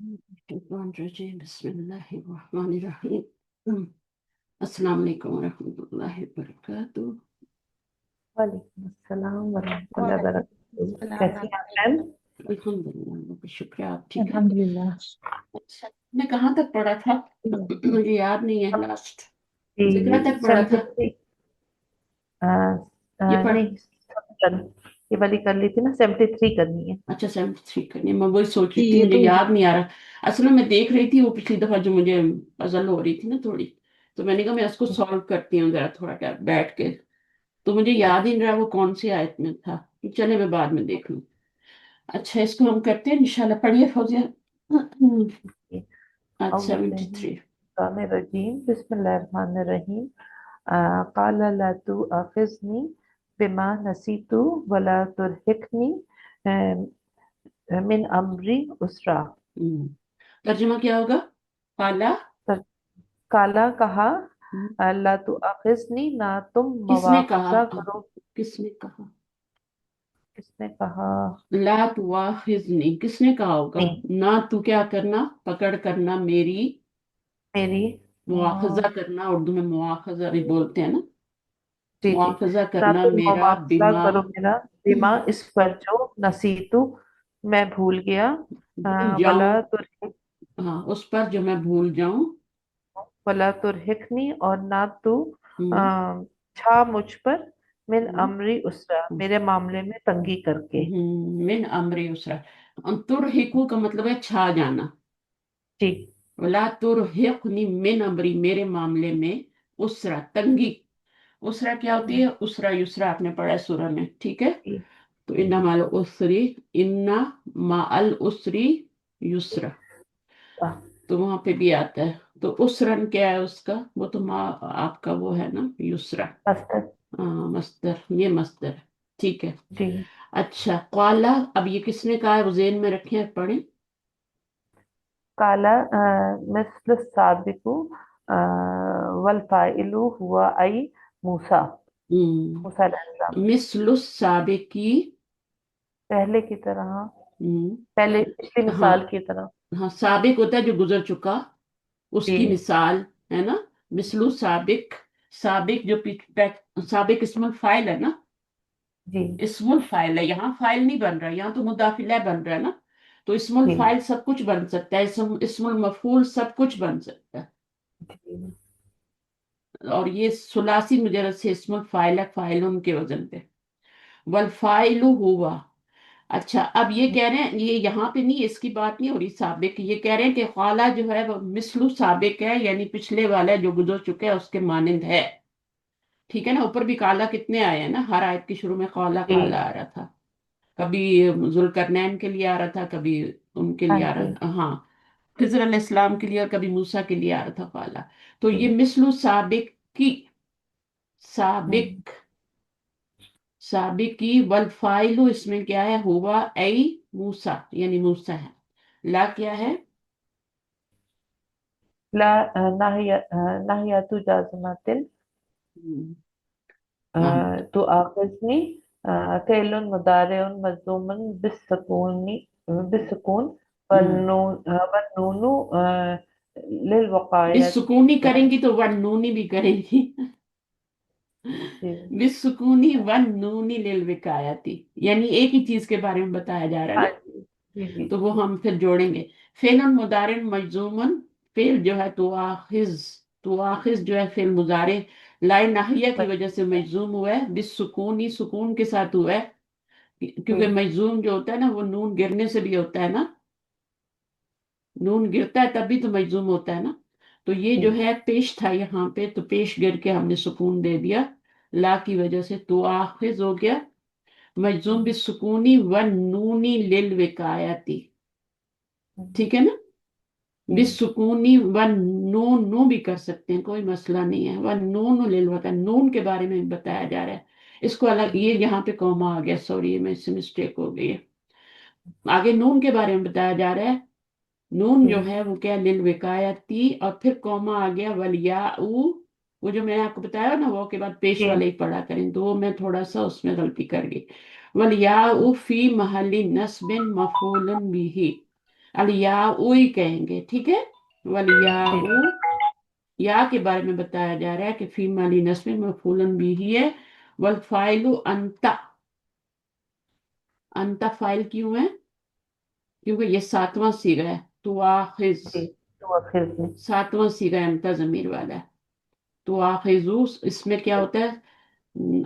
الشيطان الرجيم بسم الله الرحمن الرحيم السلام علیکم ورحمۃ اللہ وبرکاتہ۔ وعلیکم السلام ورحمۃ اللہ وعلیکم وبرکاتہ، السلام کیسی ہیں آپ میم؟ الحمد للہ، اللہ کا شکریہ، آپ ٹھیک ہے؟ الحمدللہ۔ اچھا، میں کہاں تک پڑھا تھا مجھے یاد نہیں ہے، لاسٹ فکرہ تک پڑھا تھا 73 یہ پڑھ نہیں، یہ والی کر لی تھی نا، 73 کرنی ہے۔ اچھا 73 کرنی، میں وہی سوچ رہی تھی، یہ مجھے تو یاد نہیں آ رہا۔ اصل میں دیکھ رہی تھی وہ پچھلی دفعہ جو مجھے پزل ہو رہی تھی نا تھوڑی، تو میں نے کہا میں اس کو سالو کرتی ہوں ذرا تھوڑا کیا بیٹھ کے، تو مجھے یاد ہی نہیں رہا وہ کون سی آیت میں تھا، چلے میں بعد میں دیکھ لوں۔ اچھا اس کو ہم کرتے ہیں انشاءاللہ، پڑھیے فوزیہ۔ آج اعوذ باللہ من 73۔ الشیطان الرجیم، بسم اللہ الرحمن الرحیم۔ قال لا تؤاخذنی بما نسیت ولا ترهقنی من امری اسرا۔ ترجمہ کیا ہوگا؟ قالا کالا کہا، لا تؤاخذنی، نہ تم کس نے کہا؟ مواخذہ کرو۔ کس نے کہا؟ کس نے کہا؟ لا تواخذنی کس نے کہا ہوگا؟ نہیں، نہ تو کیا کرنا، پکڑ کرنا میری، میری مواخذہ کرنا، اردو میں مواخذہ بھی بولتے ہیں نا، جی جی، مواخذہ نہ کرنا تم میرا مواخذہ بما، کرو میرا بما، اس پر جو نسیتو میں بھول گیا، بھول جاؤں، ولا ہاں اس پر جو میں بھول جاؤں، ترہقنی، اور نہ تو ہم، چھا مجھ پر، من ہم، امری اسرا، میرے معاملے میں تنگی کر کے۔ من امری اسرا، ترہقو کا مطلب ہے چھا جانا، جی ولا ترہقنی من امری میرے معاملے میں، اسرا تنگی، اسرا کیا ہوتی ہے؟ اسرا یسرا آپ نے پڑھا ہے سورہ میں، ٹھیک ہے؟ جی تو ان مع العسری، ان مع العسری یسرا، تو وہاں پہ بھی آتا ہے، تو اسرن کیا ہے اس کا؟ وہ تو آپ کا وہ ہے نا یسرا، مستر، مصدر، یہ مصدر ہے، ٹھیک ہے۔ جی۔ اچھا قالا، اب یہ کس نے کہا ہے؟ وہ ذہن میں رکھیں، پڑھیں۔ کالا مثل السابق والفاعل ہوا ای موسیٰ، موسیٰ علیہ السلام، مثل السابقی، پہلے کی طرح، ہم، پہلے پچھلی ہاں مثال کی طرح۔ ہاں، سابق ہوتا ہے جو گزر چکا، اس جی کی مثال ہے نا، مثل سابق، سابق جو سابق اسم الفاعل ہے نا، جی اسم الفاعل ہے، یہاں فاعل نہیں بن رہا، یہاں تو مضاف الیہ بن رہا ہے نا، تو اسم جی الفاعل سب کچھ بن سکتا ہے، اسم المفعول سب کچھ بن سکتا ہے، جی اور یہ ثلاثی مجرد سے اسم الفاعل ہے، فاعلن کے وزن پہ، والفاعل ہوا۔ اچھا اب یہ کہہ رہے ہیں، یہ یہاں پہ نہیں، اس کی بات نہیں ہو رہی سابق، یہ کہہ رہے ہیں کہ خالہ جو ہے وہ مثل سابق ہے، یعنی پچھلے والا جو گزر چکا ہے اس کے مانند ہے، ٹھیک ہے نا؟ اوپر بھی کالا کتنے آئے ہیں نا، ہر آیت کی شروع میں خالہ جی، کالا آ رہا تھا، کبھی ذوالقرنین کے لیے آ رہا تھا، کبھی ان کے ہاں لیے آ جی رہا تھا، ہاں خضر علیہ السلام کے لیے، اور کبھی موسیٰ کے لیے آ رہا تھا خالہ، تو جی، یہ مثل سابق کی، ہوں، سابق، سابقی، والفاعل اس میں کیا ہے؟ ہوا ای موسیٰ، یعنی موسیٰ ہے، لا کیا ہے؟ لا ناہیت جازمات ہم، ہم، تو آخذنی، فعل مضارع مجزوم بالسکون والنون للوقایت، بسکونی کریں گی تو ونونی بھی کریں گی، جی بسکونی ونونی للوقایتی، یعنی ایک ہی چیز کے بارے میں بتایا جا رہا ہے نا، ہاں جی جی جی تو وہ ہم پھر جوڑیں گے۔ فعل مضارع مجزومن، فعل جو ہے تو آخذ جو ہے فعل مضارع لائے ناحیہ کی وجہ سے مجزوم ہوا ہے، بالسکونی سکون کے ساتھ ہوا ہے، جی کیونکہ مجزوم جو ہوتا ہے نا وہ نون گرنے سے بھی ہوتا ہے نا، نون گرتا ہے تب بھی تو مجزوم ہوتا ہے نا، تو یہ جی جو ہے پیش تھا یہاں پہ، تو پیش گر کے ہم نے سکون دے دیا لا کی وجہ سے، تو آخذ ہو گیا مجزوم بالسکونی والنونی للوقایتی، ٹھیک ہے نا؟ جی بالسکونی والنون، نو بھی کر سکتے ہیں، کوئی مسئلہ نہیں ہے، والنون للوقایتی، نون کے بارے میں بتایا جا رہا ہے، اس کو الگ، یہ یہاں پہ کوما آ گیا، سوری یہ میں سے مسٹیک ہو گئی ہے، آگے نون کے بارے میں بتایا جا رہا ہے، نون جی جو ہے وہ کیا؟ للوقایتی، اور پھر کوما آ گیا ولیاء، وہ جو میں نے آپ کو بتایا نا، وہ کے بعد پیش جی والے ہی پڑھا کریں، تو وہ میں تھوڑا سا اس میں غلطی کر گئی، ولیاء فی محل نصب مفعول بھی۔ अलियाऊ ही कहेंगे, ठीक है। जी वलियाऊ, या के बारे में बताया जा रहा है कि फी माली नस्ब में मफूलन भी ही है। वल फाइलु अंता, अंता फाइल क्यों है? क्योंकि ये सातवां सीगा है, तो आखिज, जी। तो आखिर में। सातवां सीगा है, अंता जमीर वाला है। तो आखिजू, इसमें क्या होता है,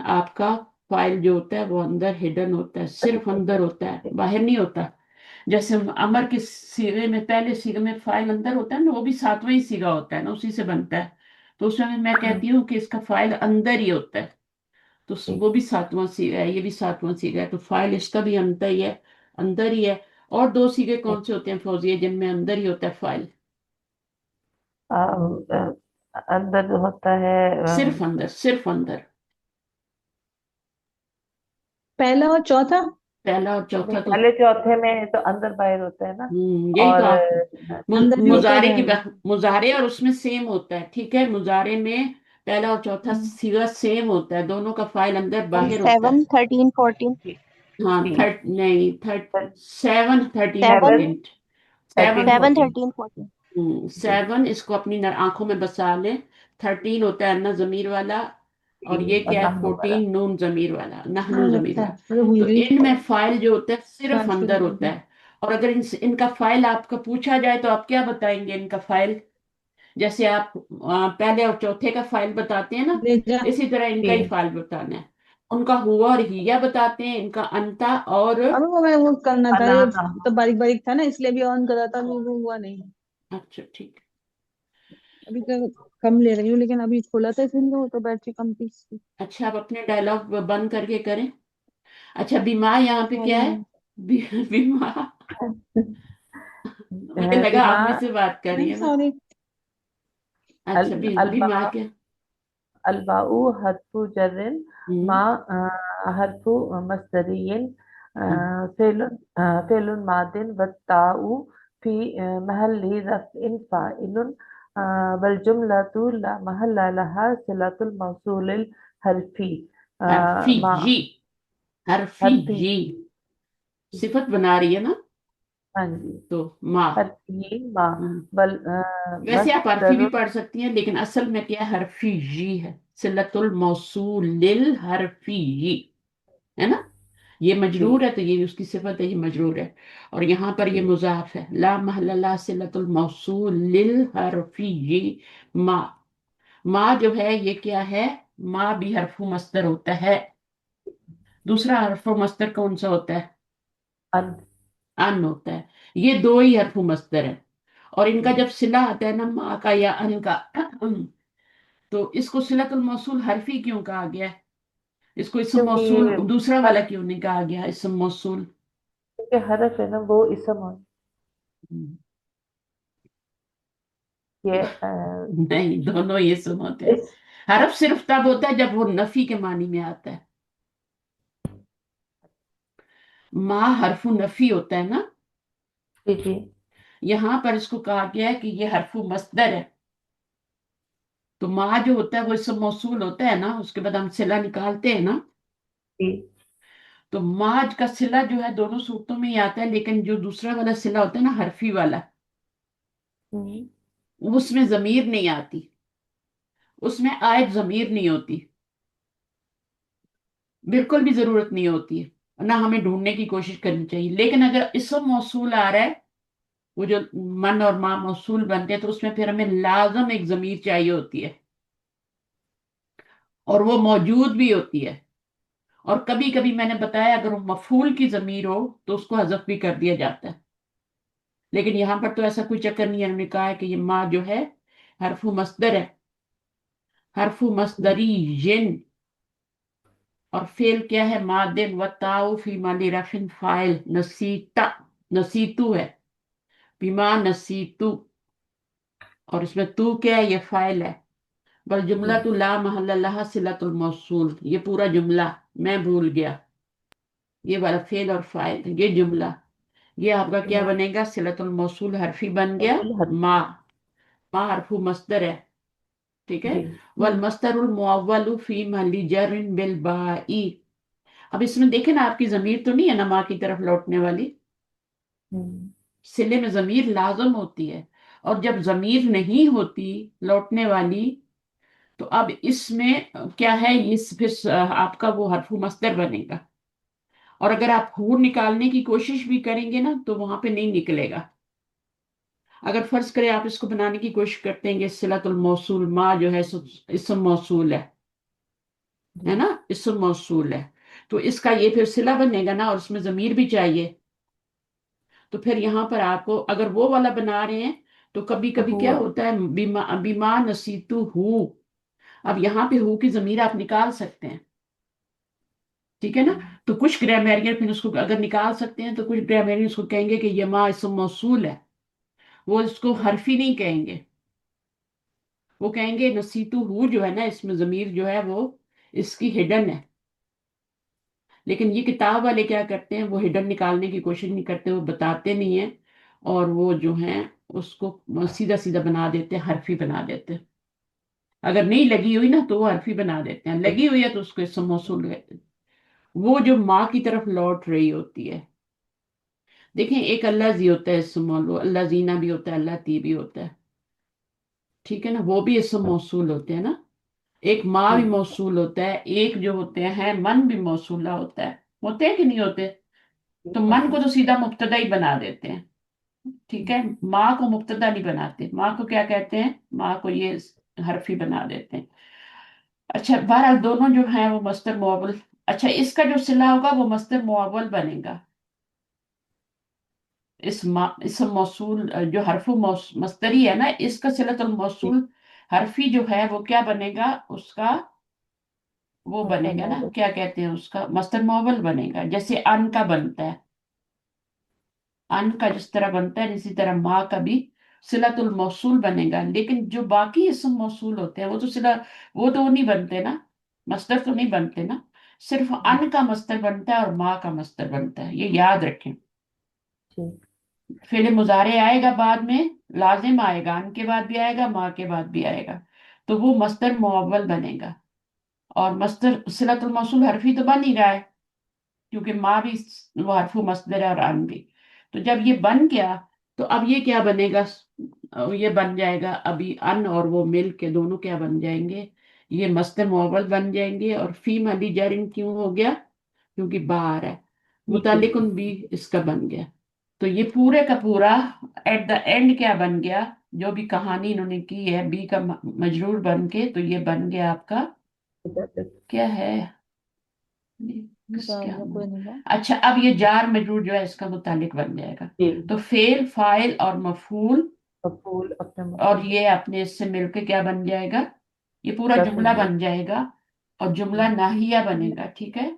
आपका फाइल जो होता है वो अंदर हिडन होता है, सिर्फ अंदर होता है, बाहर नहीं होता। जैसे अमर के सीगे में, पहले सीगे में फाइल अंदर होता है ना, वो भी सातवां ही सीगा होता है ना, उसी से बनता है। तो उसमें मैं कहती हूँ कि इसका फाइल अंदर ही होता है। तो जी। वो भी सातवां सीगा है, ये भी सातवां सीगा है, तो फाइल इसका भी अंदर ही है, अंदर ही है। और दो सीगे कौन से होते हैं फौजिया जिनमें अंदर ही होता है फाइल? अंदर होता है। सिर्फ अंदर, सिर्फ अंदर। पहला और चौथा। पहला और नहीं, चौथा तो, पहले चौथे में तो अंदर बाहर होता है ना। यही तो और आप, अंदर भी होता है मुजारे की बाहर भी। मुजारे और उसमें सेम होता है, ठीक है। मुजारे में पहला और चौथा हम्म। सीगा सेम होता है, दोनों का फाइल अंदर और बाहर होता है। 7, 13, 14। जी हाँ, जी। थर्ट नहीं, थर्ट, 7, 13, 7, 7, 14। 7, 13, 7, 14। 13, 14। जी 7 इसको अपनी आंखों में बसा लें। 13 होता है अन्ना जमीर वाला। जी। और ये और क्या है, नहनु वाला। 14 नून जमीर वाला, नहनु हाँ जमीर लगता है, वाला। मैं तो भूल तो गई। इनमें फाइल जो होता है सिर्फ ट्रांसफर अंदर कर होता दी। है। और अगर इनका फाइल आपका पूछा जाए तो आप क्या बताएंगे इनका फाइल? जैसे आप पहले और चौथे का फाइल बताते हैं ना, ले जा। इसी तरह इनका जी। ही फाइल बताना है। उनका हुआ और हिया बताते हैं, इनका अंता और, अब वो मैं वो करना था, ये अनाना। तो बारीक बारीक था ना, इसलिए भी ऑन करा था, वो हुआ नहीं। अच्छा ठीक। अभी तो कम ले रही हूँ, लेकिन अभी खोला था इसलिए तो बैटरी कम थी इसकी। अच्छा, आप अपने डायलॉग बंद करके करें। अच्छा, बीमा यहाँ पे क्या है? मालूम बीमा, मुझे लगा आप बीमा। मुझसे बात कर रही नहीं, है ना। सॉरी। अच्छा, अलबा। बीमा क्या? अलबाऊ हरफु जर्रिन। मा हम्म। हरफु मस्दरियन। हम्म। फेलुन फेलुन मादिन वत्ताउ फी महल्ली रफ़इन फ़ाइलुन। वल जुमलतु ला महल्ला लहा सिलतुल मौसूलिल हरफी। हरफी मा जी, हरफी हरफी। जी, सिफत बना रही है ना, हाँ जी। तो माँ। हरफी मा। हम्म। बल वैसे आप हरफी भी मस्दरुन। पढ़ सकती हैं, लेकिन असल में क्या है, हरफी जी है, सिलतुल मौसूलिल हरफी जी, है ना। ये जी मजरूर है तो ये उसकी सिफत है, ये मजरूर है। और यहाँ पर ये जी मुजाफ है, ला महल्ला सिलतुल मौसूल लिल हरफी ये, मा। मा जो है ये क्या है, मा भी हरफु मस्दर होता है। दूसरा हरफु मस्दर कौन सा होता है? अन। अन होता है। ये दो ही हरफु मस्दर है। और इनका जी। जब सिला आता है ना, मा का या अन का, तो इसको सिलतुल मौसूल हरफी क्यों कहा गया है? इसको इसम क्योंकि मौसूल दूसरा वाला हर क्यों नहीं कहा गया, इसम मौसूल? क्योंकि हरफ है ना वो इसम है। ये नहीं, दोनों ये सुन होते हैं। इस। हरफ सिर्फ तब होता है जब वो नफी के मानी में आता है। माँ हरफु नफी होता है ना। जी जी यहां पर इसको कहा गया है कि ये हरफु मस्दर है। तो माँ जो होता है वो इसम मौसूल होता है ना, उसके बाद हम सिला निकालते हैं ना। जी। तो माँ का सिला जो है दोनों सूरतों में ही आता है, लेकिन जो दूसरा वाला सिला होता है ना, हरफी वाला, हम्म। उसमें जमीर नहीं आती, उसमें आयत जमीर नहीं होती, बिल्कुल भी जरूरत नहीं होती है ना, हमें ढूंढने की कोशिश करनी चाहिए। लेकिन अगर इसम मौसूल आ रहा है, वो जो मन और माँ मौसूल बनते हैं, तो उसमें फिर हमें लाजम एक जमीर चाहिए होती है, और वो मौजूद भी होती है। और कभी कभी मैंने बताया, अगर वो मफूल की जमीर हो तो उसको हजफ भी कर दिया जाता है। लेकिन यहाँ पर तो ऐसा कोई चक्कर नहीं है, हमने कहा है कि ये माँ जो है हरफू मस्दर है, हरफू मस्दरी जिन। और फेल क्या है, मादिन व ताऊ फी माली रफिन फाइल नसीता, नसीतु है, बीमा नसीतु। और इसमें तू क्या है, ये फाइल है। बल जुमला जी तो ला महल्ला लहा सिलतुल मौसूल, ये पूरा जुमला, मैं भूल गया, ये वाला फेल और फाइल, ये जुमला, ये आपका क्या जुमा। बनेगा, सिलतुल मौसूल हरफी बन गया। मौसूल हर। माँ, माँ हरफू मस्दर है, ठीक है। जी। वल मस्दरुल मुअव्वलु फी महल्ली जर्रिन बिल बाई। अब इसमें देखे ना, आपकी जमीर तो नहीं है ना माँ की तरफ लौटने वाली। हम्म। सिले में ज़मीर लाजम होती है, और जब ज़मीर नहीं होती लौटने वाली, तो अब इसमें क्या है, इस फिर आपका वो हरफू मस्दर बनेगा। और अगर आप हूर निकालने की कोशिश भी करेंगे ना तो वहां पे नहीं निकलेगा। अगर फर्ज करें आप इसको बनाने की कोशिश करते हैं कि सिलतुल मौसूल मा जो है इसम मौसूल है जी। ना, इसम मौसूल है, तो इसका ये फिर सिला बनेगा ना, और उसमें जमीर भी चाहिए। तो फिर यहाँ पर आपको अगर वो वाला बना रहे हैं तो कभी तो कभी क्या हुआ। होता है, बीमा बीमा नसीतु हु, अब यहाँ पे हु की जमीर आप निकाल सकते हैं, ठीक है ना। तो कुछ ग्रामेरियन फिर उसको अगर निकाल सकते हैं, तो कुछ ग्रामेरियन उसको कहेंगे कि ये माँ इसम मौसूल है, वो इसको हरफी नहीं कहेंगे, वो कहेंगे नसीतु हु जो है ना, इसमें जमीर जो है वो इसकी हिडन है। लेकिन ये किताब वाले क्या करते हैं, वो हिडन निकालने की कोशिश नहीं करते, वो बताते नहीं है, और वो जो है उसको सीधा सीधा बना देते हैं, हरफी बना देते हैं। अगर नहीं लगी हुई ना तो वो हरफी बना देते हैं, लगी हुई है तो उसको इसम मौसूल कहते हैं। वो जो माँ की तरफ लौट रही होती है। देखें, एक अल्लाह जी होता है इसम मौसूल, अल्लाह जीना भी होता है, अल्लाह ती भी होता है, ठीक है ना, वो भी इसम मौसूल होते हैं ना। एक माँ भी जी। मौसूल होता है, एक जो होते हैं मन भी मौसूला होता है, होते हैं कि नहीं होते। जी, तो मन होते को तो सीधा मुब्तदा ही बना देते हैं, ठीक हैं। है। माँ को मुब्तदा नहीं बनाते, माँ को क्या कहते हैं, माँ को ये हरफी बना देते हैं। अच्छा, बहरहाल दोनों जो है वो मस्तर मुअव्वल। अच्छा, इसका जो सिला होगा वो मस्तर मुअव्वल बनेगा। इस मौसूल जो हरफु मस्तरी है ना, इसका सिलतुल जी। मौसूल हरफी जो है वो क्या बनेगा उसका, वो मतलब बनेगा ना, मोहब्बत। क्या कहते हैं उसका, मस्तर मुअव्वल बनेगा, जैसे अन का बनता है। अन का जिस तरह बनता है, इसी तरह माँ का भी सिलतुल मौसूल बनेगा। लेकिन जो बाकी इसम मौसूल होते हैं वो तो वो तो नहीं बनते ना, मस्दर तो नहीं बनते ना। सिर्फ अन का मस्दर बनता है और माँ का मस्दर बनता है, ये याद रखें। जी। फिर मुजारे आएगा बाद में, लाजिम आएगा, अन के बाद भी आएगा, माँ के बाद भी आएगा, तो वो मस्दर मुअव्वल बनेगा। और मस्दर सिलतुल मौसूल हरफी तो बन ही रहा है, क्योंकि माँ भी वो हरफू मस्दर है और अन भी। तो जब ये बन गया, तो अब ये क्या बनेगा, ये बन जाएगा अभी अन और वो मिल के दोनों क्या बन जाएंगे, ये मस्दर मुअव्वल बन जाएंगे। और फी मली जरिन क्यों हो गया, क्योंकि बाहर है, नीचे। मुतालिकुन भी इसका बन गया। तो ये पूरे का पूरा एट द एंड क्या बन गया, जो भी कहानी इन्होंने की है बी का मजरूर बन के, तो ये बन गया आपका क्या है, बता क्या दो, कोई नहीं था। अच्छा, अब ये जार मजरूर जो है इसका मुतालिक बन जाएगा। जी। तो फेल फाइल और मफूल, और फूल अपने और मतलब ये अपने इससे मिलके क्या बन जाएगा, ये पूरा का जुमला सिंबल। बन जाएगा, और जुमला नाहिया बनेगा, ठीक है।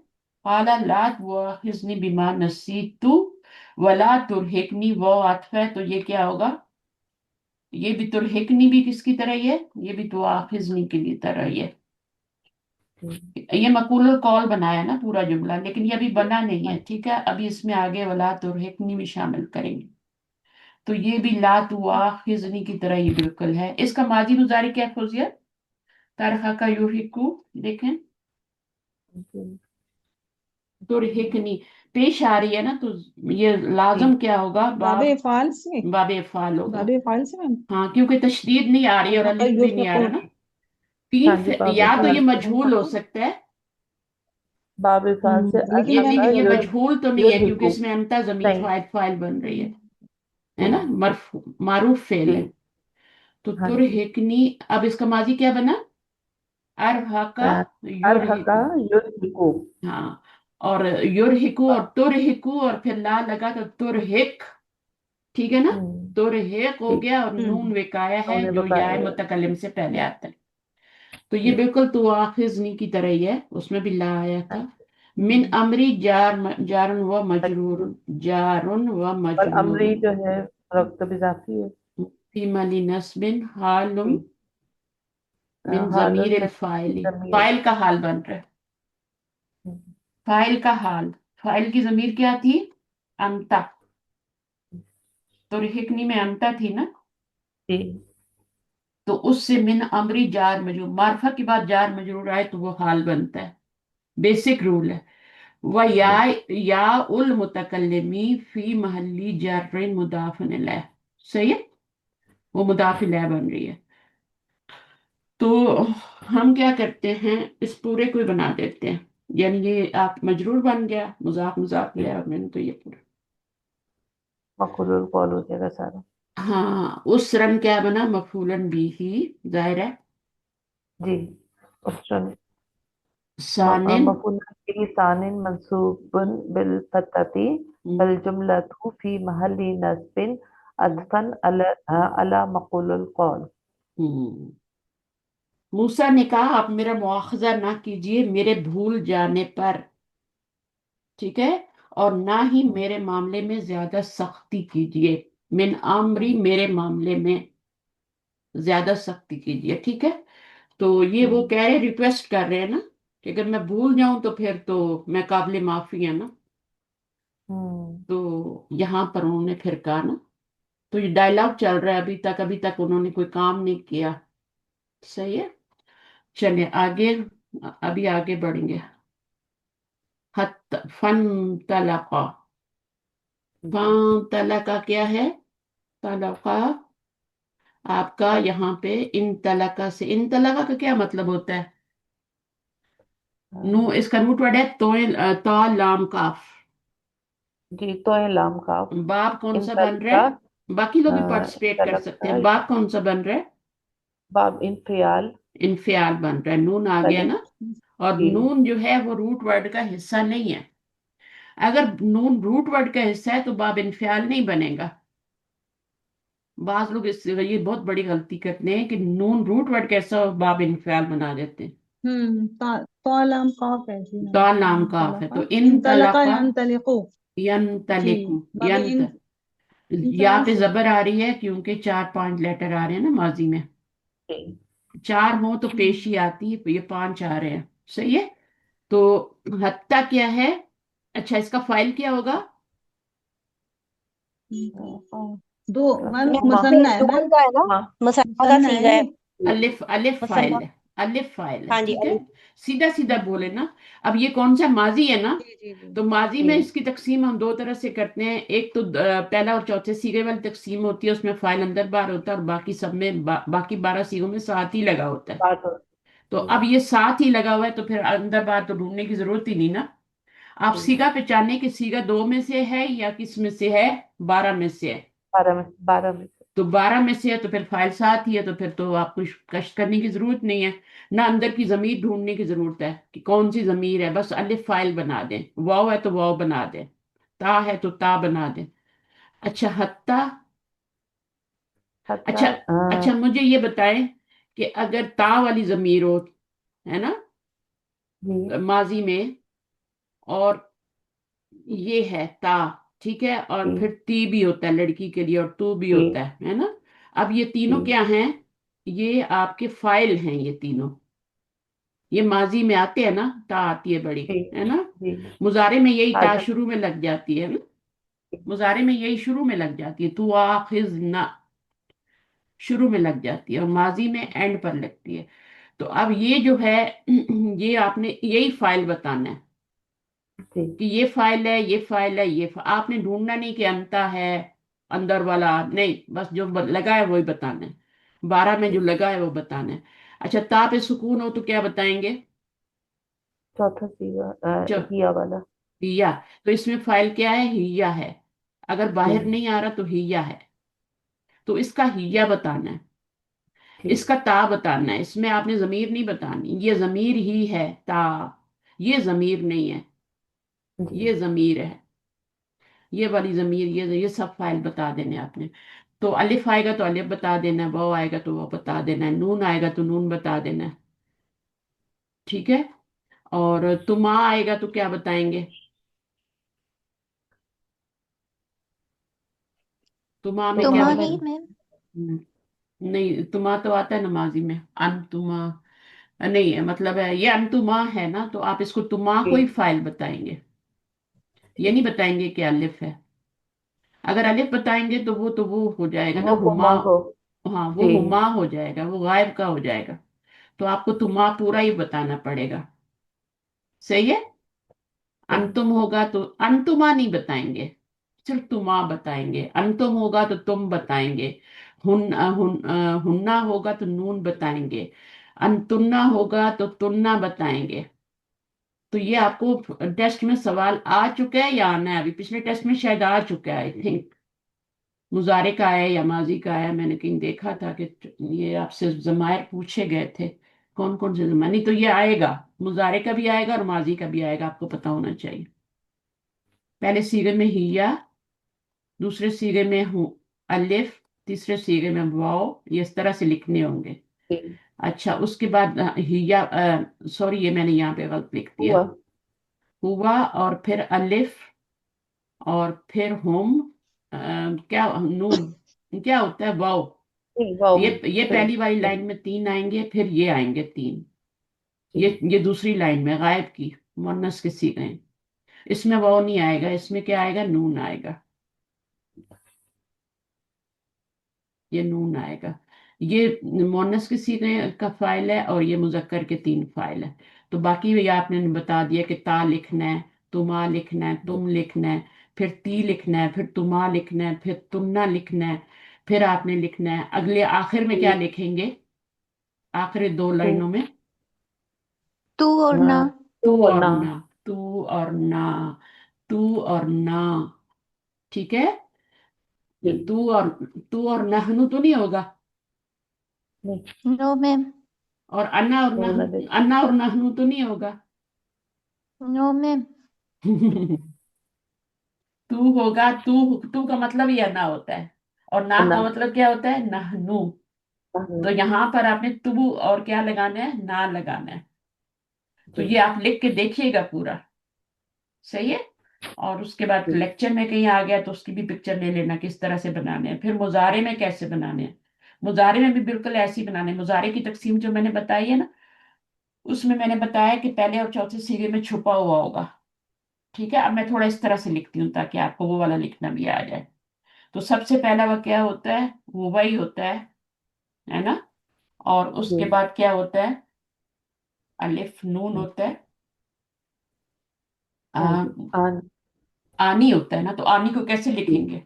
काला ला तुआखिज़नी बिमा नसीतु वला तुरहिकनी, वो आतफ है, तो ये क्या होगा, ये भी तुरहिकनी भी किसकी तरह ही है, ये भी तुआखिज़नी के लिए तरह ही है। ये मकूल कॉल बनाया ना पूरा जुमला, लेकिन ये अभी बना नहीं है, ठीक है, अभी इसमें आगे वाला तुरहिकनी भी शामिल करेंगे। तो ये भी ला तुआखिज़नी की तरह ही बिल्कुल है। इसका माजी मुजारी क्या खोजिए, तरह का युहिकु, देखें, तुरहिकनी पेश आ रही है ना, तो ये लाजम क्या होगा, बाबे फाल से। बाबे फाल होगा। बाबे फाल से मैम। हाँ, क्योंकि तशदीद नहीं आ रही है और तरह का अलिफ भी नहीं आ रहा युफिकुन। ना। तीन हाँ जी, बाबे या तो फाल ये से। मजहूल हो सकता है, बाबे फाल से लेकिन मैम लेकिन ये युर मजहूल तो नहीं है, क्योंकि युरहिको। इसमें अनता जमीर नहीं। फाइल फाइल बन रही है जी। ना, मारूफ फेल जी। है। तो हाँ जी। तुरहिकनी, अब इसका माजी क्या बना, अरहा का अ, अरहका युरहिकु। युरहिको। हाँ, और युरहिकु और तुरहिकु, और फिर ला लगा तो तुरहिक, ठीक है ना। तुरहिक हो ठीक। गया, और नून हम्म। विकाया है उन्होंने जो या बताया। मुतकल्लिम से पहले आता है। तो ये जी। बिल्कुल तुआखिजनी की तरह ही है, उसमें भी ला आया हाँ था। मिन हम्म। अमरी जारुन व जी। मजरूर, जारुन व और मजरूर, अमरी जो है रक्त भी जाती है। फी मली नस्बिन हालुम जी। मिन हालन जमीर में फाइली, जमीर। फाइल का हाल बन रहा है, फाइल का हाल। फाइल की जमीर क्या थी, अंता, तो रिहिकनी में अंता थी ना। जी। तो उससे मिन अमरी जार मजरूर, मार्फा के बाद जार मजरूर आए तो वो हाल बनता है, बेसिक रूल है। व या जी। या उल मुतकल्लिमी फी महल्ली जर्रिन मुदाफिन इलैह। सही है, वो मुदाफ इलैह बन रही है। तो हम क्या करते हैं, इस पूरे को ही बना देते हैं, यानी ये आप मजरूर बन गया, मुजाफ मुजाफ जी। इलैह, और मैंने तो ये पूरा। मखलूल कॉल हो जाएगा सारा। हाँ, उस रन क्या बना, मफूलन भी ही, जाहिर है। जी। उसरन सानिन। मफूल बिही सानिन मंसूबुन बिल फतती हम्म, वल जुमलतु फी महल्ली नस्बिन अदफन अला अला मखलूल कॉल। हम्म। मूसा ने कहा, आप मेरा मुआखजा ना कीजिए मेरे भूल जाने पर, ठीक है, और ना ही मेरे मामले में ज्यादा सख्ती कीजिए। मिन आमरी, मेरे मामले में ज्यादा सख्ती कीजिए, ठीक है। तो ये वो कह रहे, रिक्वेस्ट कर रहे हैं ना, कि अगर मैं भूल जाऊं तो फिर तो मैं काबिल माफी है ना। तो यहाँ पर उन्होंने फिर कहा ना, तो ये डायलॉग चल रहा है अभी तक, अभी तक उन्होंने कोई काम नहीं किया। सही है, चलिए आगे, अभी आगे बढ़ेंगे। हत फन तलका, जी। फन तलका क्या है, तलका आपका फन यहाँ पे इन तलका से, इन तलका का क्या मतलब होता है। नू, इसका रूट वर्ड है तो, ता लाम काफ। जी तो है लाम काफ। बाप कौन इन सा बन रहा तलका है, बाकी लोग भी इन पार्टिसिपेट कर सकते तलका हैं, बाप कौन सा बन रहा है, बाब इंफियाल इनफियाल बन रहा है, नून आ गया तली। ना। और जी। नून जो है वो रूट वर्ड का हिस्सा नहीं है। अगर नून रूट वर्ड का हिस्सा है तो बाब इनफियाल नहीं बनेगा। बाज लोग इस ये बहुत बड़ी गलती करते हैं कि नून रूट वर्ड कैसा और बाब इनफियाल बना देते हैं। तालाम काफ ऐसी ना, तो नाम इन काफ है, तलका, तो इन इन तलका तलका, यन तलिको। यन जी। तलिकु, बाबे यन इन यहाँ इंफियाल पे से। जबर आ रही है क्योंकि चार पांच लेटर आ रहे हैं ना माजी में। जी। चार हो तो हम्म, पेशी आती है, ये पांच आ रहे हैं। सही है। तो हत्ता क्या है, अच्छा इसका फाइल क्या होगा। और दो मैम, हुमा। मुसन्ना है दुकान मैम, का है ना, हुमा। मसाला का मुसन्ना है सीगा है। ये। अलिफ, अलिफ फाइल मसन्ना। है, अलिफ फाइल है, हाँ जी, ठीक है। अली। सीधा सीधा हम्म, बोले ना। अब ये कौन सा माजी है ना। जी जी जी तो माजी जी। में इसकी तकसीम हम दो तरह से करते हैं, एक तो पहला और चौथे सीगे वाली तकसीम होती है, उसमें फाइल अंदर बार होता है, और बाकी सब में बाकी 12 सीगों में साथ ही लगा होता है। बात हो। तो जी। अब ये साथ ही लगा हुआ है, तो फिर अंदर बार तो ढूंढने की जरूरत ही नहीं ना। आप जी। सीगा पहचाने कि सीगा दो में से है या किस में से है, 12 में से है। 12 में से। तो 12 में से है तो फिर फाइल साथ ही है, तो फिर तो आपको कष्ट करने की जरूरत नहीं है। ना अंदर की जमीर ढूंढने की जरूरत है कि कौन सी जमीर है, बस अलिफ फाइल बना दें, वाव है तो वाव बना दें, ता है तो ता बना दें। अच्छा हत्ता। हत्ता अच्छा, अच्छा मुझे ये बताएं कि अगर ता वाली जमीर हो, है ना, जी। माजी में, और ये है ता, ठीक है, और जी। फिर ती भी होता है लड़की के लिए, और तू भी जी। होता है ना। अब ये तीनों जी। क्या हैं, ये आपके फाइल हैं ये तीनों। ये माजी में आते हैं ना, ता आती है बड़ी, जी। है ना। जी। मुजारे में यही ता हाजत। शुरू में लग जाती है ना, मुजारे में यही शुरू में लग जाती है, तू आखिज ना, शुरू में लग जाती है, और माजी में एंड पर लगती है। तो अब ये जो है ये आपने यही फाइल बताना है जी। कि ये फाइल है, ये फाइल है, आपने ढूंढना नहीं कि अंता है, अंदर वाला नहीं, बस जो लगा है वही बताना है। 12 में जो जी। लगा है वो बताना है। अच्छा, ता पे सुकून हो तो क्या बताएंगे, चौथा सीगा जो हिया वाला। हिया। तो इसमें फाइल क्या है, हिया है। अगर जी। बाहर नहीं आ रहा तो हिया है, तो इसका हिया बताना है, जी। इसका ता बताना है। इसमें आपने जमीर नहीं बतानी, ये जमीर ही है ता, ये जमीर नहीं है, जी। ये जमीर है, ये वाली जमीर, ये सब फाइल बता देने आपने। तो अलिफ आएगा तो अलिफ बता देना है, वाव आएगा तो वो बता देना है, नून आएगा तो नून बता देना है, ठीक है। और तुमा आएगा तो क्या बताएंगे, तुमा में क्या तुमा तुम्हारी में। बता। मैम। नहीं, तुमा तो आता है नमाजी में, अनतुमा नहीं है, मतलब है ये अनतुमा है ना, तो आप इसको तुमा को जी। ही फाइल बताएंगे, ये जी। नहीं बताएंगे कि अलिफ है। अगर अलिफ बताएंगे तो वो हो जाएगा ना वो हुमा। हुमा को। हाँ, वो जी। हुमा हो जाएगा, वो गायब का हो जाएगा। तो आपको तुमा पूरा ही बताना पड़ेगा। सही है। अंतुम होगा तो अंतुमा नहीं बताएंगे, सिर्फ तुमा बताएंगे। अंतुम होगा तो तुम बताएंगे। हुन्ना होगा तो नून बताएंगे। अंतुन्ना होगा तो तुन्ना बताएंगे। तो ये आपको टेस्ट में सवाल आ चुका है या आना है? अभी पिछले टेस्ट में शायद आ चुका है, आई थिंक। मुजारे का है या माजी का है, मैंने कहीं देखा था कि ये आपसे जमायर पूछे गए थे, कौन कौन से जमायर। नहीं तो ये आएगा, मुजारे का भी आएगा और माजी का भी आएगा, आपको पता होना चाहिए। पहले सीगे में हिया, दूसरे सीगे में हूँ अलिफ, तीसरे सीगे में वाओ, ये इस तरह से लिखने होंगे। जी। अच्छा, उसके बाद हिया, सॉरी ये मैंने यहाँ पे गलत लिख दिया। हुआ। हुआ और फिर अलिफ और फिर हुम, क्या नून, क्या होता है वाओ। जी वाओ। ये सही पहली वाली सही। लाइन में तीन आएंगे, फिर ये आएंगे तीन। जी ये दूसरी लाइन में गायब की मुअन्नस के सीगे हैं। इसमें वाओ नहीं आएगा, इसमें क्या आएगा, नून आएगा। ये नून आएगा। ये मोनस के सीगे का फाइल है और ये मुजक्कर के तीन फाइल है। तो बाकी ये आपने बता दिया कि ता लिखना है, तुमा लिखना है, तुम लिखना है, फिर ती लिखना है, फिर तुमा लिखना है, फिर तुन्ना लिखना है, फिर आपने लिखना है अगले आखिर में क्या जी। लिखेंगे, आखिरी दो तो लाइनों में तू और ना। तू तो और और ना। ना, तू और ना, तू और ना, ठीक है। जी। तू और तू और नहनु तो नहीं होगा, नहीं। No ma'am. और अन्ना और नून अलिफ। अन्ना और नहनु तो नहीं होगा। No ma'am. तू होगा, तू का मतलब ही अन्ना होता है, और ना ना। का मतलब क्या होता है, नहनु। तो यहाँ पर आपने तू और क्या लगाना है, ना लगाना है। तो जी ये आप लिख के देखिएगा पूरा, सही है। और उसके बाद जी लेक्चर में कहीं आ गया तो उसकी भी पिक्चर ले लेना, किस तरह से बनाने हैं। फिर मुजारे में कैसे बनाने हैं, मुजारे में भी बिल्कुल ऐसे ही बनाने हैं। मुजारे की तकसीम जो मैंने बताई है ना, उसमें मैंने बताया कि पहले और चौथे सीगे में छुपा हुआ होगा। ठीक है, अब मैं थोड़ा इस तरह से लिखती हूँ ताकि आपको वो वाला लिखना भी आ जाए। तो सबसे पहला वह क्या होता है, वो वही होता है ना। और जी। उसके बाद क्या होता है, अलिफ नून होता है। हाँ जी। आ, आन। आनी होता है ना, तो आनी को कैसे जी। लिखेंगे।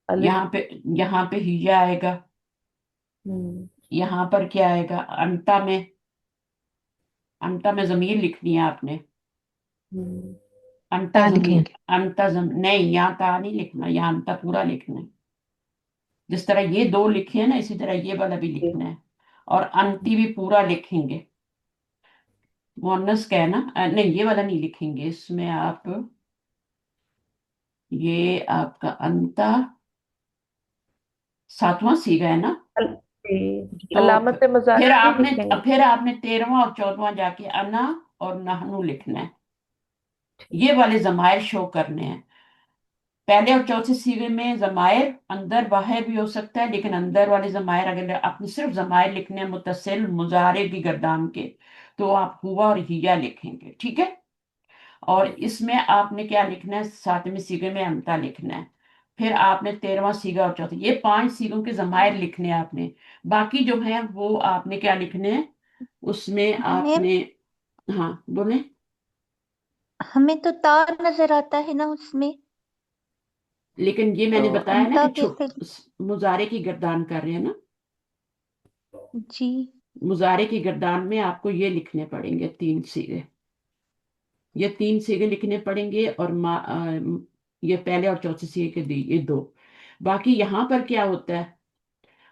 अलिफ। यहाँ पे हिया आएगा। हम्म। यहाँ पर क्या आएगा, अंता में, अंता में जमीर लिखनी है आपने। हम्म। अंता ता जमीर, लिखेंगे। अंता नहीं, यहाँ ता नहीं लिखना, यहाँ अंता पूरा लिखना है। जिस तरह ये दो लिखे हैं ना, इसी तरह ये वाला भी जी। लिखना है। और अंती भी पूरा लिखेंगे। मुअन्नस का है ना, नहीं ये वाला नहीं लिखेंगे इसमें आप। ये आपका अंता सातवां सीगा है ना। जी। तो अलामत फिर मुजारा नहीं आपने लिखेंगे। फिर आपने 13वां और 14वां जाके अना और नहनु लिखना है। ये वाले जमायर शो करने हैं। पहले और चौथे सीगे में जमायर अंदर बाहर भी हो सकता है, लेकिन अंदर वाले जमायर अगर आपने सिर्फ जमायर लिखने हैं मुत्तसिल मुजारे की गर्दान के, तो आप हुआ और हिया लिखेंगे, ठीक है। और इसमें आपने क्या लिखना है, सातवें सीगे में अमता लिखना है। फिर आपने 13वां सीगा और चौथा, ये पांच सीगों के जमायर लिखने हैं आपने। बाकी जो है वो आपने क्या लिखने हैं, उसमें मैम, आपने, हाँ बोले। हमें तो ता नजर आता है ना उसमें। लेकिन ये तो मैंने बताया ना अंता कि कैसे? मुजारे की गर्दान कर रहे हैं ना। जी। मुजारे की गर्दान में आपको ये लिखने पड़ेंगे तीन सीगे। ये तीन सीगे लिखने पड़ेंगे, और ये पहले और चौथे सीगे के ये दो। बाकी यहाँ पर क्या होता है,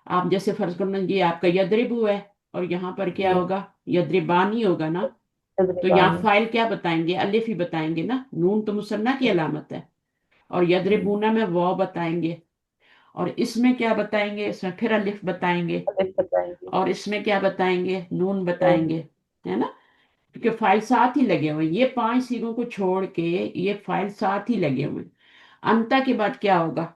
आप जैसे फर्ज करना ये आपका यद्रिबु है, और यहाँ पर क्या जी। होगा, यद्रिबानी होगा ना। तो यहाँ तजरिबानी। फाइल क्या बताएंगे, अलिफ ही बताएंगे ना, नून तो मुसन्ना की अलामत है। और हम्म। यद्रिबूना में वाव बताएंगे। और इसमें क्या बताएंगे, इसमें फिर अलिफ बताएंगे। अलिफ बताएंगे। और इसमें क्या बताएंगे, नून तो बताएंगे, है ना। क्योंकि फाइल साथ ही लगे हुए हैं, ये पांच सीगों को छोड़ के ये फाइल साथ ही लगे हुए हैं। अंता के बाद क्या होगा,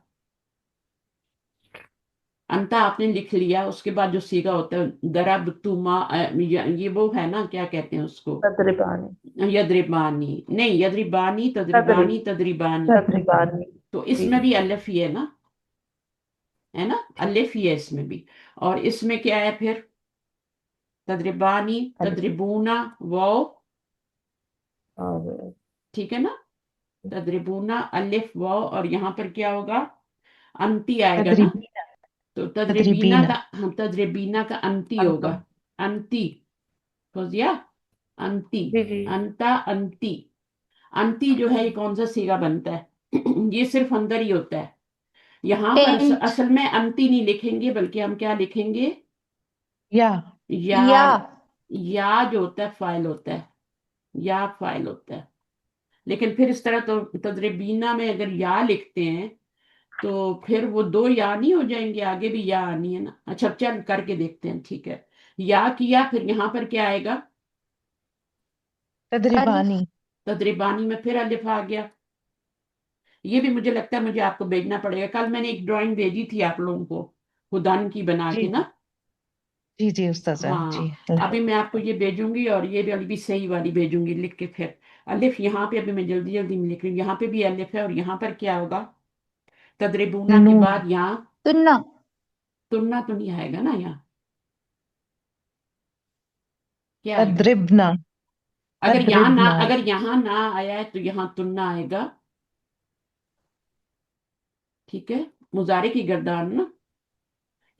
अंता आपने लिख लिया, उसके बाद जो सीगा होता है दरब तुमा, ये वो है ना, क्या कहते हैं उसको, तजरिबानी। यद्रिबानी, नहीं यद्रिबानी तदरिब। तद्रिबानी तद्रिबानी। तजरिबानी। तो जी। इसमें भी अलिफ ही है ना, है ना, अलिफ ही है इसमें भी। और इसमें क्या है फिर, तद्रिबानी अलिफ। तद्रिबूना वाव, और ठीक है ना। तदरिबूना अलिफ वाव, और यहाँ पर क्या होगा, अंती आएगा ना। तदरीबीना। तो तदरिबीना तदरीबीना। का, हाँ तदरिबीना का अंती होगा। अंतम। अंती, फौजिया, अंती, जी जी। अंता अंती। अंती जो है ये कौन सा सीगा बनता है? ये सिर्फ अंदर ही होता है। यहाँ पर टेंट। असल में अंती नहीं लिखेंगे, बल्कि हम क्या लिखेंगे, या। या। यार। या जो होता है फाइल होता है, या फाइल होता है। लेकिन फिर इस तरह तो तदरीबीना में अगर या लिखते हैं तो फिर वो दो या नहीं हो जाएंगे, आगे भी या आनी है ना। अच्छा चल करके देखते हैं, ठीक है। या किया, फिर यहाँ पर क्या आएगा, अलिफ। तदरीबानी। तदरीबानी में फिर अलिफ आ गया। ये भी मुझे लगता है मुझे आपको भेजना पड़ेगा, कल मैंने एक ड्राइंग भेजी थी आप लोगों को, खुदान की बना जी के जी। ना। जी जी उस्ताजा जी। हाँ, अभी मैं आपको ये भेजूंगी, और ये भी वाली भी सही वाली भेजूंगी लिख के फिर। अलिफ यहाँ पे अभी मैं जल्दी जल्दी में लिख रही हूँ, यहाँ पे भी अलिफ है, और यहाँ पर क्या होगा, तदरीबूना के नून। बाद यहाँ तुन्ना। तुन्ना तो नहीं आएगा ना, यहाँ क्या आएगा? तदरिबना। तदरिबना। अगर यहाँ ना आया है तो यहाँ तुन्ना आएगा। ठीक है, मुजारे की गर्दान ना,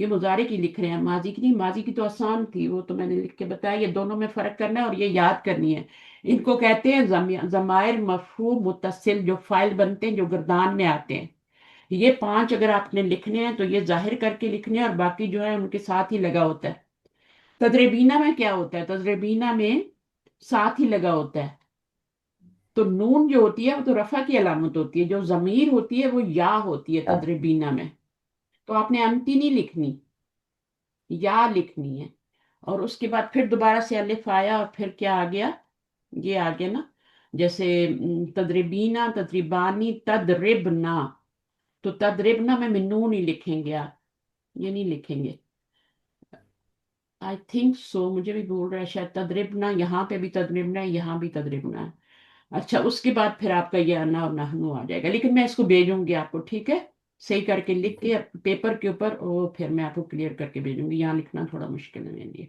ये मुजारे की लिख रहे हैं, माजी की नहीं। माजी की तो आसान थी, वो तो मैंने लिख के बताया। ये दोनों में फर्क करना है और ये याद करनी है। इनको कहते हैं जमायर मफहूम मुत्तसिल, जो फाइल बनते हैं, जो गर्दान में आते हैं। ये पांच अगर आपने लिखने हैं तो ये जाहिर करके लिखने हैं, और बाकी जो है उनके साथ ही लगा होता है। तदरीबीना में क्या होता है, तदरीबीना में साथ ही लगा होता है। तो नून जो होती है वो तो रफा की अलामत होती है, जो जमीर होती है वो या होती है तदरीबीना में। तो आपने अंती नहीं लिखनी, या लिखनी है। और उसके बाद फिर दोबारा से अलिफ आया, और फिर क्या आ गया, ये आ गया ना। जैसे तदरीबीना, तदरीबानी, तदरिबना। तो तदरिबना में नून नहीं लिखेंगे आप, ये नहीं लिखेंगे। आई थिंक सो, मुझे भी बोल रहा है शायद तदरिबना, यहाँ पे भी तदरिबना है, यहाँ भी तदरिबना है। अच्छा, उसके बाद फिर आपका ये अन्ना और नहनु आ जाएगा, लेकिन मैं इसको भेजूंगी आपको, ठीक है। सही करके लिख के पेपर के ऊपर, और फिर मैं आपको क्लियर करके भेजूंगी, यहाँ लिखना थोड़ा मुश्किल है मेरे लिए।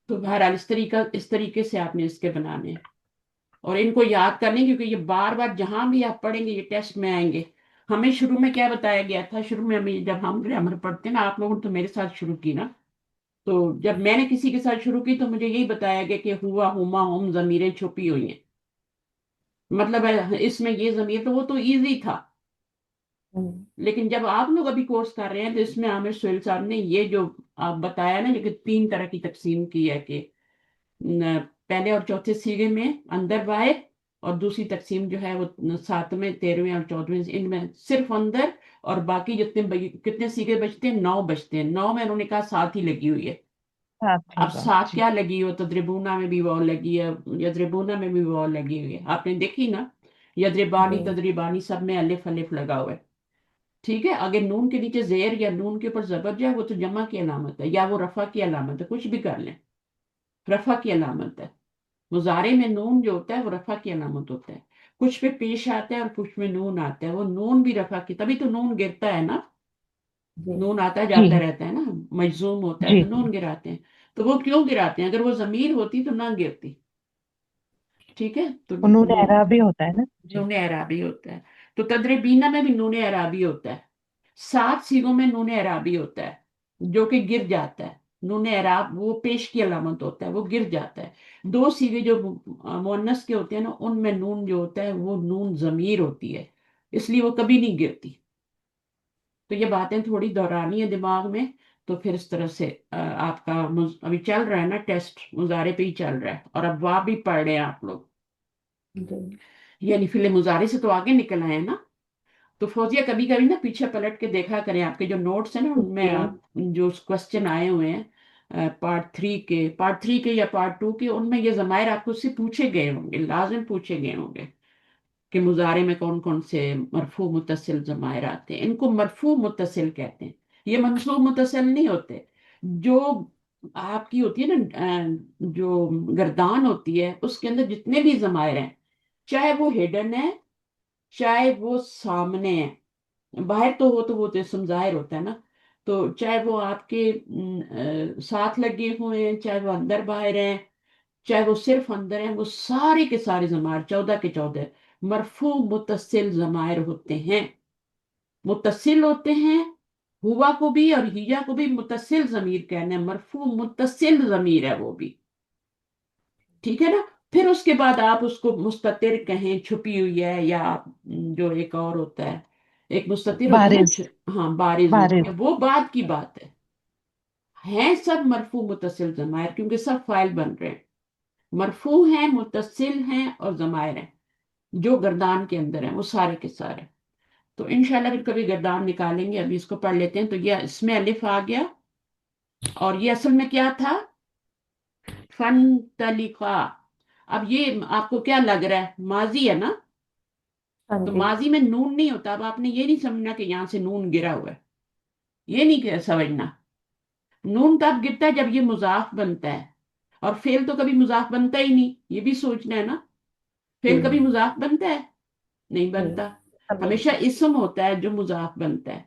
तो बहरहाल इस तरीके से आपने इसके बनाने हैं, और इनको याद करने, क्योंकि ये बार बार जहां भी आप पढ़ेंगे ये टेस्ट में आएंगे। हमें शुरू में क्या बताया गया था, शुरू में हमें जब हम ग्रामर पढ़ते ना, आप लोगों ने तो मेरे साथ शुरू की ना, तो जब मैंने किसी के साथ शुरू की तो मुझे यही बताया गया कि हुआ, हुमा, हम जमीरें छुपी हुई हैं। मतलब इसमें ये जमीर, तो वो तो इजी था। लेकिन जब आप लोग अभी कोर्स कर रहे हैं तो इसमें आमिर सुहेल साहब ने ये जो आप बताया ना, जो कि तीन तरह की तकसीम की है, कि पहले और चौथे सीगे में अंदर बाहर, और दूसरी तकसीम जो है वो सातवें, तेरहवें और चौदहवें, इनमें सिर्फ अंदर, और बाकी जितने कितने सीगे बचते हैं, नौ बचते हैं। नौ में उन्होंने कहा साथ ही लगी हुई है। साथ अब होगा साथ जी। क्या लगी हो, तो द्रिबूना में भी वॉल लगी है, यद्रिबूना में भी वॉल लगी हुई है, आपने देखी ना। यद्रिबानी, जी तद्रिबानी, सब में अलिफ अलिफ लगा हुआ है। ठीक है, अगर नून के नीचे जेर या नून के ऊपर जबर जाए, वो तो जमा की अलामत है, या वो रफा की अलामत है, कुछ भी कर लें, रफा की अलामत है। मुजारे में नून जो होता है वो रफा की अलामत होता है। कुछ पे पेश आता है और कुछ में नून आता है, वो नून भी रफा की, तभी तो नून गिरता है ना। जी नून आता जाता जी रहता है ना, मजजूम होता है जी। तो नून गिराते हैं। तो वो क्यों गिराते हैं, अगर वो जमीर होती तो ना गिरती। ठीक है, तो उन्होंने वो अराबी होता है ना जी। नून अराबी होता है। तो तदरीबीना में भी नून अराबी होता है। सात सीगों में नून अराबी होता है, जो कि गिर जाता है। नून अराब वो पेश की अलामत होता है, वो गिर जाता है। दो सीगे जो मुअन्नस के होते हैं ना, उनमें नून जो होता है वो नून जमीर होती है, इसलिए वो कभी नहीं गिरती। तो ये बातें थोड़ी दोहरानी है दिमाग में। तो फिर इस तरह से आपका अभी चल रहा है ना टेस्ट, मुजारे पे ही चल रहा है, और अब वाह भी पढ़ रहे हैं आप लोग। जी यानी फिले मुजारे से तो आगे निकल आए हैं ना। तो फौजिया कभी कभी ना पीछे पलट के देखा करें, आपके जो नोट्स हैं ना उनमें जी आप जो क्वेश्चन आए हुए हैं पार्ट 3 के या पार्ट 2 के, उनमें ये जमायर आपको उससे पूछे गए होंगे, लाजिम पूछे गए होंगे, कि मुजारे में कौन कौन से मरफू मुत्तसिल जमायर आते हैं। इनको मरफू मुत्तसिल कहते हैं, ये मंसूब मुत्तसिल नहीं होते। जो आपकी होती है ना जो गर्दान होती है, उसके अंदर जितने भी जमायर हैं, चाहे वो हिडन है, चाहे वो सामने है, बाहर तो हो तो वो तो इसम जाहिर होता है ना। तो चाहे वो आपके साथ लगे हुए हैं, चाहे वो अंदर बाहर हैं, चाहे वो सिर्फ अंदर हैं, वो सारे के सारे जमायर 14 के 14 मरफू मुतसिल जमायर होते हैं, मुतसिल होते हैं। हुआ को भी और हिया को भी मुतसिल जमीर कहना है, मरफू मुतसिल जमीर है वो भी, ठीक है ना। फिर उसके बाद आप उसको मुस्ततिर कहें, छुपी हुई है, या जो एक और होता है, एक मुस्ततिर होता है ना, बारिज। हाँ बारिज होती बारिज। है, वो बाद की बात है सब मरफू मुतसिल जमायर, क्योंकि सब फाइल बन रहे हैं, मरफू हैं, मुतसिल हैं और जमायर हैं, जो गर्दान के अंदर हैं वो सारे के सारे। तो इंशाल्लाह फिर कभी गर्दान निकालेंगे, अभी इसको पढ़ लेते हैं। तो ये इसमें अलिफ आ गया, और ये असल में क्या था, फन तलिका। अब ये आपको क्या लग रहा है, माजी है ना, हाँ तो जी। माजी में नून नहीं होता। अब आपने ये नहीं समझना कि यहां से नून गिरा हुआ है, ये नहीं समझना। नून तब गिरता है जब ये मुजाफ बनता है, और फेल तो कभी मुजाफ बनता ही नहीं, ये भी सोचना है ना। जी। फेल कभी मुजाफ बनता है, नहीं नहीं। बनता। हमें। हमेशा इसम होता है जो मुजाफ बनता है।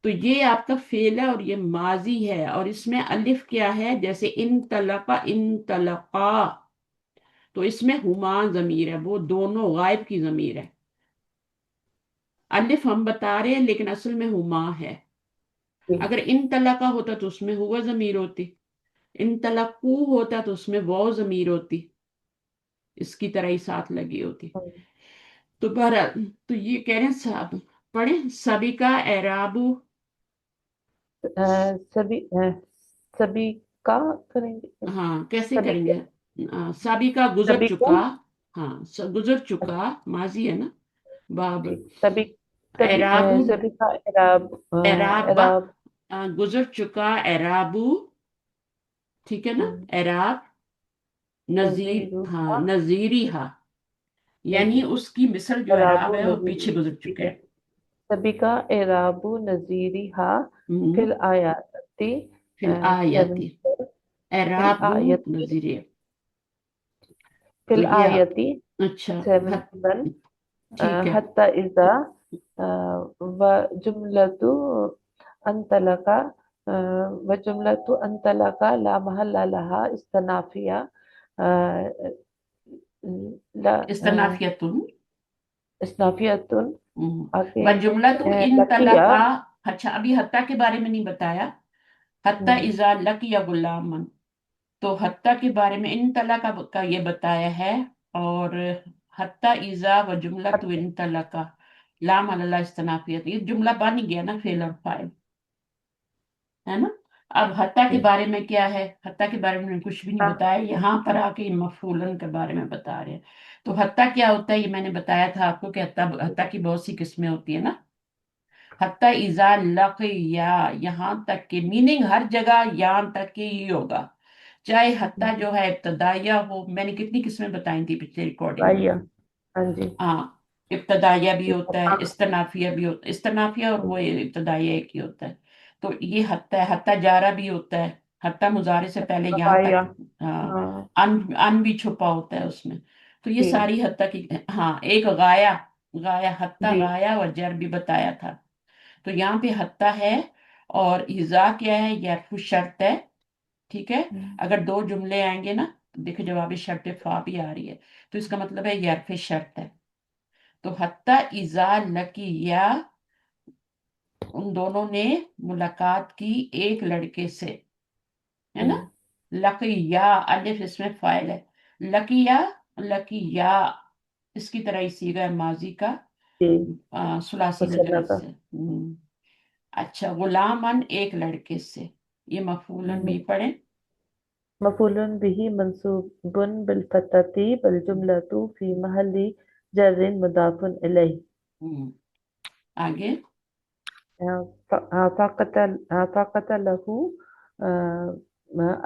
तो ये आपका फेल है और ये माजी है, और इसमें अलिफ क्या है, जैसे इन तलका, तो इसमें हुमा जमीर है, वो दोनों गायब की जमीर है। अलिफ हम बता रहे हैं लेकिन असल में हुमा है। जी। अगर इन तलका होता तो उसमें हुआ जमीर होती, इन तलक्कू होता तो उसमें वो जमीर होती, इसकी तरह ही साथ लगी होती। हाँ। तो बहरहाल, तो ये कह रहे हैं सब पढ़े, सभी का एराबू। सभी का करेंगे। हाँ कैसे सभी करेंगे, के। सभी का गुजर सभी का। चुका। हाँ गुजर चुका, अच्छा, माजी है ना, बाब। ठीक। सभी। सभी एराबू, सभी का इराब। एराब, इराब। गुजर चुका एराबू, ठीक है ना। एराब, नजीर, हाँ नजीरुहा। नजीरी हा, यानी नजीर। उसकी मिसल जो एराब इराबो है वो पीछे नजीरी। गुजर ठीक चुके है। हैं। सभी का इराबो नजीरी हा। हम्म, फिल आयाती। फिल आयती, चंद। फिल एराबू आयती। नजीरी। तो फिल ये आयती। अच्छा, सेवन। ठीक है। हत्ता इज़ा। व जुमलतु अंतलका। व जुमलतु अंतलका ला महल्ला लहा इस्तनाफिया। ला इस्तनाफियतुन, इस्तनाफियतुन। आगे व जुमला तो इन लकिया। तलका। अच्छा अभी हत्ता के बारे में नहीं बताया, हत्ता नहीं। इजा लकिया गुलामन, तो हत्ता के बारे में इन तला का ये बताया है। और हत्ता इजा व जुमला तो इन तला का लाम अल्लाह इस्तनाफियत, ये जुमला बन ही गया ना, फेल और फाइल, है ना। अब हत्ता के बारे में क्या है, हत्ता के बारे में कुछ भी नहीं हाँ। बताया, यहाँ पर आके मफूलन के बारे में बता रहे हैं। तो हत्ता क्या होता है, ये मैंने बताया था आपको कि हत्ता हत्ता की बहुत सी किस्में होती है ना। हत्ता इजा लकिया, यहाँ तक के मीनिंग हर जगह यहाँ तक के ही होगा, चाहे हत्ता जो है इब्तदाइया हो। मैंने कितनी किस्में बताई थी पिछले रिकॉर्डिंग में। भैया। हाँ जी। हाँ, इब्तदाइया भी होता है, इत्तफाक। इस्तनाफिया भी होता है, इस्तनाफिया और वो इब्तदाइया एक ही होता है। तो ये हत्ता है, हत्ता जारा भी होता है, हत्ता मुजारे से पहले यहाँ भैया। तक। हाँ, हाँ। अन भी छुपा होता है उसमें। तो ये जी। सारी हत्ता की, हाँ एक गाया, गाया हत्ता जी। गाया और जर भी बताया था। तो यहाँ पे हत्ता है, और इज़ा क्या है, यरफु शर्त है, ठीक है। अगर दो जुमले आएंगे ना, तो देखो जवाब शर्त फा भी आ रही है, तो इसका मतलब है यरफ शर्त है। तो हत्ता इज़ा लकिया, उन दोनों ने मुलाकात की एक लड़के से, है ना। हम्म। लकिया, अलिफ इसमें फाइल है, लकिया, लकिया, इसकी तरह ही सीगा है माजी का, जी। सुलासी मुसन्ना मुजरद का। से। अच्छा, गुलामन एक लड़के से, ये मफूलन भी पढ़े। मफूलुन बिही मंसूबुन बिल फतती बल जुमलतु फी महल्ली जर्रिन मुदाफुन इलैहि। हम्म, आगे। फ़क़त लहू।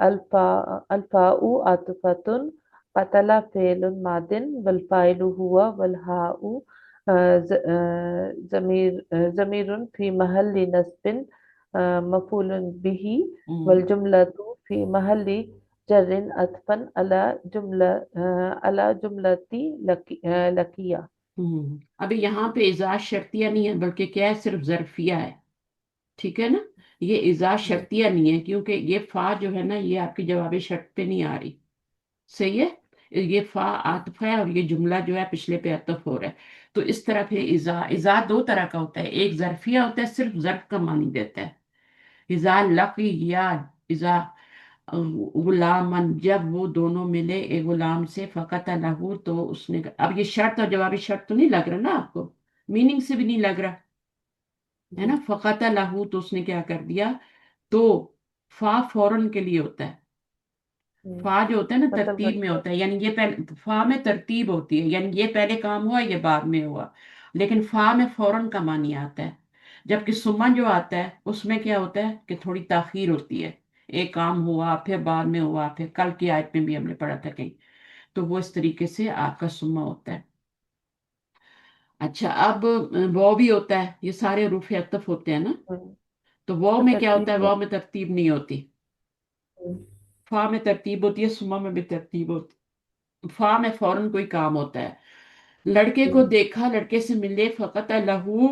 अल्फा। अल्फाउ आतिफ़तुन। क़तला फ़िअलुन मादिन वल फ़ाइलु हुवा वल हाउ ज़मीरुन फ़ी महल्ली नस्बिन मफ़ूलुन बिही हम्म, वल जुमलतु फ़ी महल्ली जर्रिन अत्फ़न अला जुमलती लकिया। अभी यहाँ पे इजाज शर्तिया नहीं है, बल्कि क्या है, सिर्फ जरफिया है, ठीक है ना। ये इजाज शर्तिया नहीं है, क्योंकि ये फा जो है ना, ये आपकी जवाबी शर्त पे नहीं आ रही, सही है, ये फा आतफ है और ये जुमला जो है पिछले पे अतफ हो रहा है। तो इस तरह फिर इजा, इजा दो तरह का होता है, एक जरफिया होता है, सिर्फ जर्फ का मानी देता है। इजा लकी या इजा गुलामन, जब वो दोनों मिले एक गुलाम से, फकत लहू, तो उसने, अब ये शर्त और जवाबी शर्त तो नहीं लग रहा ना आपको, मीनिंग से भी नहीं लग रहा है ना। जी। फकत लहू तो उसने क्या कर दिया, तो फा फौरन के लिए होता है। हम्म, फा जो होता है ना मतलब तरतीब में वही है। होता है, यानी ये पहले, फा में तरतीब होती है, यानी ये पहले काम हुआ ये बाद में हुआ। लेकिन फा में फौरन का मानी आता है। जबकि सुमन जो आता है उसमें क्या होता है कि थोड़ी ताखीर होती है, एक काम हुआ फिर बाद में हुआ, फिर कल की आयत में भी हमने पढ़ा था कहीं। तो वो इस तरीके से आपका सुम्मा होता है। अच्छा, अब वो भी होता है, ये सारे रूफ अतफ होते हैं ना। तो वो तो में क्या होता तरतीब है, नहीं। वो में तरतीब नहीं होती। हम्म, फा में तरतीब होती है, सुमा में भी तरतीब होती है। फा में फौरन कोई काम होता है। लड़के को हम्म, देखा, लड़के से मिले, फकत लहू,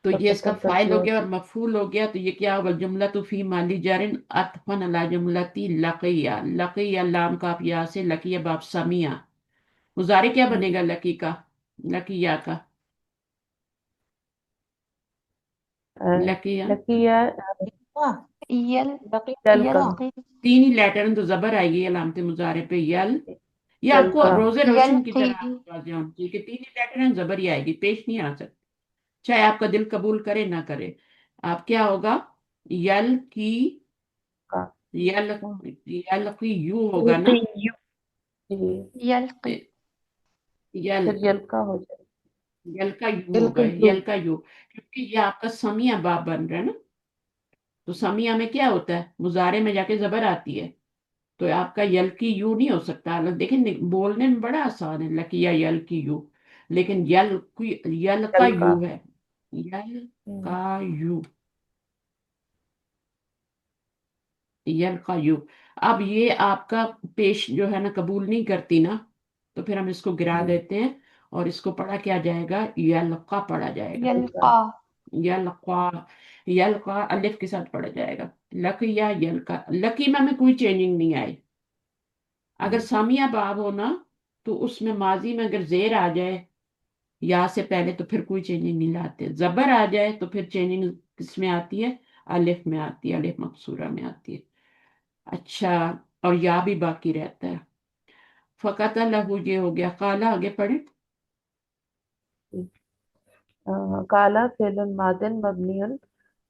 तो तो ये इसका तकद्दर फाइल हो जो गया और मफूल हो गया। तो ये क्या होगा, जुमला तो फी माली जारिन अतफन अला जुमलती लकिया, लकिया लाम का आप या से, लकिया बाप समिया, मुजारे क्या बनेगा लकी का, लकिया का, लकिया। लकिया यल जल का यल्क़ी तीन ही लेटर हैं, तो जबर आएगी अलामत मुजारे पे यल। ये जल आपको का रोजे रोशन की यल्क़ी तरह आवाजें होंगी कि तीन ही लेटर हैं, जबर ही आएगी, पेश नहीं आ सकती, चाहे आपका दिल कबूल करे ना करे। आप क्या होगा, यल की, का यल, यल की यू होगा ना, यू जी। यल्क़ी यल, फिर जल का हो जाए। यल का यू जल होगा, का यू। यल का यू, क्योंकि ये आपका समिया बाप बन रहा है ना। तो समिया में क्या होता है, मुजारे में जाके जबर आती है, तो आपका यल की यू नहीं हो सकता। देखिए बोलने में बड़ा आसान है लकिया यल की यू, लेकिन यल का जल का। यू है, यल हम्म, का यू, यल का यू। अब ये आपका पेश जो है ना कबूल नहीं करती ना, तो फिर हम इसको गिरा जी। देते हैं और इसको पढ़ा क्या जाएगा, यलका पढ़ा जाएगा, जल का। यल्क़ा यलका, यलका अलिफ के साथ पढ़ा जाएगा। लकिया यलका, लकी में हमें कोई चेंजिंग नहीं आई। अगर हम्म, सामिया बाब हो ना, तो उसमें माजी में अगर जेर आ जाए या से पहले, तो फिर कोई चेंजिंग नहीं लाते। जबर आ जाए तो फिर चेंजिंग किस में आती है, अलिफ में आती है, अलिफ मकसूरा में आती है। अच्छा, और या भी बाकी रहता है। फकत लहू ये हो गया, काला आगे पढ़े। जी। काला फेलन मादिन मबनियुन